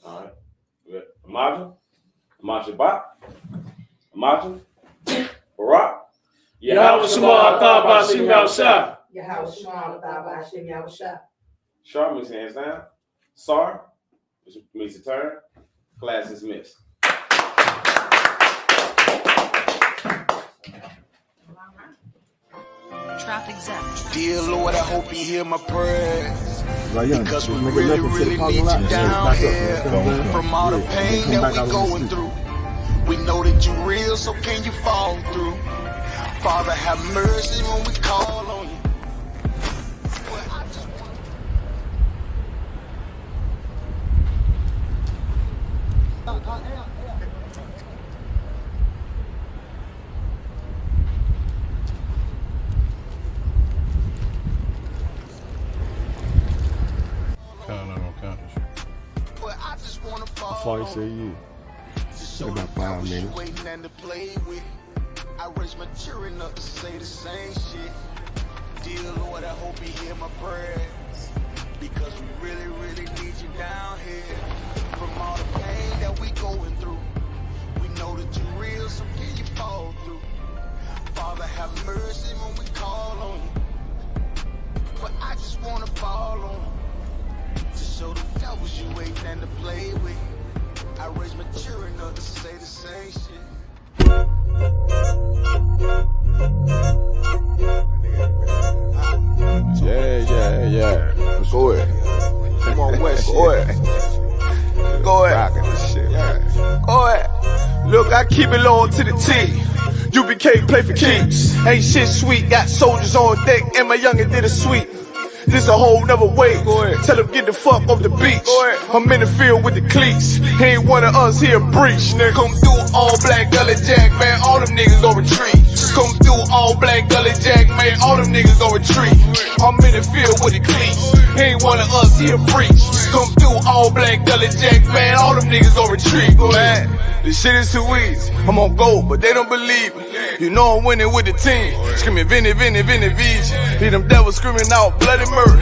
All right. Good. Majah Shabbat, Majah, Barak. Yahweh Shabbat. Sharp means hands down. Sar, which means to turn. Class dismissed. Traffic exempt. Dear Lord, I hope you hear my prayers. Because we really, really need you down here. From all the pain that we going through. We know that you're real, so can you fall through? Father, have mercy when we call on you. Before you say you. About 5 minutes. I raise my children up to say the same shit. Dear Lord, I hope you hear my prayers. Because we really, really need you down here. From all the pain that we going through. We know that you're real, so can you fall through? Father, have mercy when we call on you. But I just wanna fall on you. To show the devils you ain't nothing to play with. I raise my children up to say the same shit. Yeah. Go ahead. Come on, West. Go ahead. Go ahead. Go ahead. Look, I keep it loyal to the T. U.P.K play for keeps. Ain't shit sweet. Got soldiers on deck, and my youngin' did a sweep. This a whole nother way. Tell him get the fuck off the beach. I'm in the field with the cleats. He ain't one of us, he a breach. Nigga, come through all black gully jack, man. All them niggas go retreat. Come through all black gully jack, man. All them niggas go retreat. I'm in the field with the cleats. He ain't one of us, he a breach. Come through all black gully jack, man. All them niggas go retreat. Man, this shit is too easy. I'm on gold, but they don't believe me. You know I'm winning with the team. Screaming Vinny, Vinny, Vinny, Vij. Hear them devils screaming out bloody murder.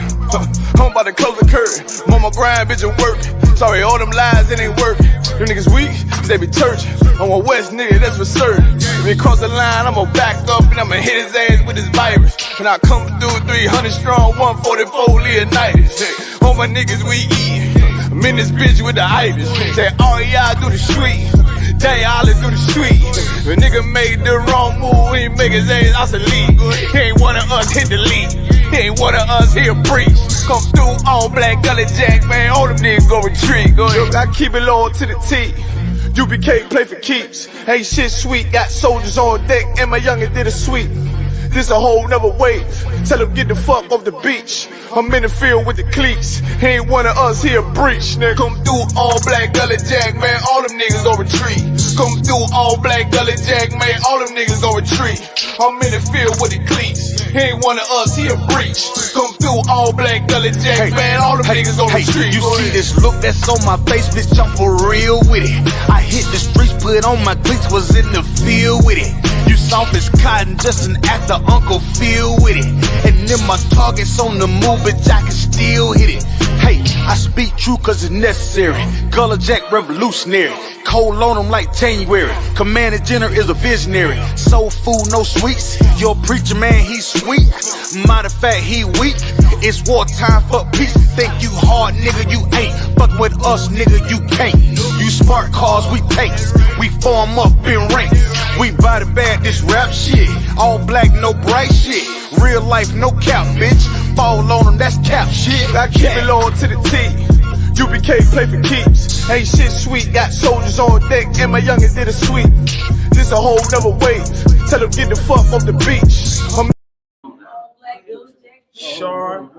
I'm about to close the curtain. Mama grind, bitch, and work. Sorry, all them lies, it ain't working. Them niggas weak, cause they be churching. I'm a West nigga, that's for certain. If he cross the line, I'ma back up and I'ma hit his ass with this virus. When I come through 300 strong, 144 Leonidas. All my niggas we eatin'. I'm in this bitch with the itis. Say, oh yeah, I do the street. They all do the street. If a nigga made the wrong move, he make his ass obsolete. He ain't one of us, hit the lead. He ain't one of us, here preach. Come through all black gully jack, man. All them niggas go retreat. Go ahead. I keep it low to the T. UPK play for keeps. Ain't shit sweet. Got soldiers on deck, and my youngin' did a sweep. This a whole nother wave. Tell him get the fuck off the beach. I'm in the field with the cleats. He ain't one of us, here breach. Nigga, come through all black gully jack, man. All them niggas gon' retreat. Come through all black gully jack, man. All them niggas gon' retreat. I'm in the field with the cleats. He ain't one of us, here breach. Come through all black gully jack, man. All them niggas gon' retreat. You see this look that's on my face, bitch, I'm for real with it. I hit the streets, put on my cleats, was in the field with it. You soft as cotton, just an actor, Uncle Phil with it. And then my target's on the move, bitch, I can still hit it. Hey, I speak true cause it's necessary. Color Jack revolutionary. Cold on them like January. Commander General is a visionary. Soul food, no sweets. Your preacher man, he's sweet. Matter of fact, he weak. It's wartime for peace. Think you hard, nigga, you ain't. Fuck with us, nigga, you can't. You smart cars, we tanks. We form up in ranks. We body bag this rap shit. All black, no bright shit. Real life, no cap, bitch. Fall on them, that's cap shit. I keep it low to the T. UPK play for keeps. Ain't shit sweet. Got soldiers on deck, and my youngin' did a sweep. This a whole nother wave. Tell them get the fuck off the beach. Sharp.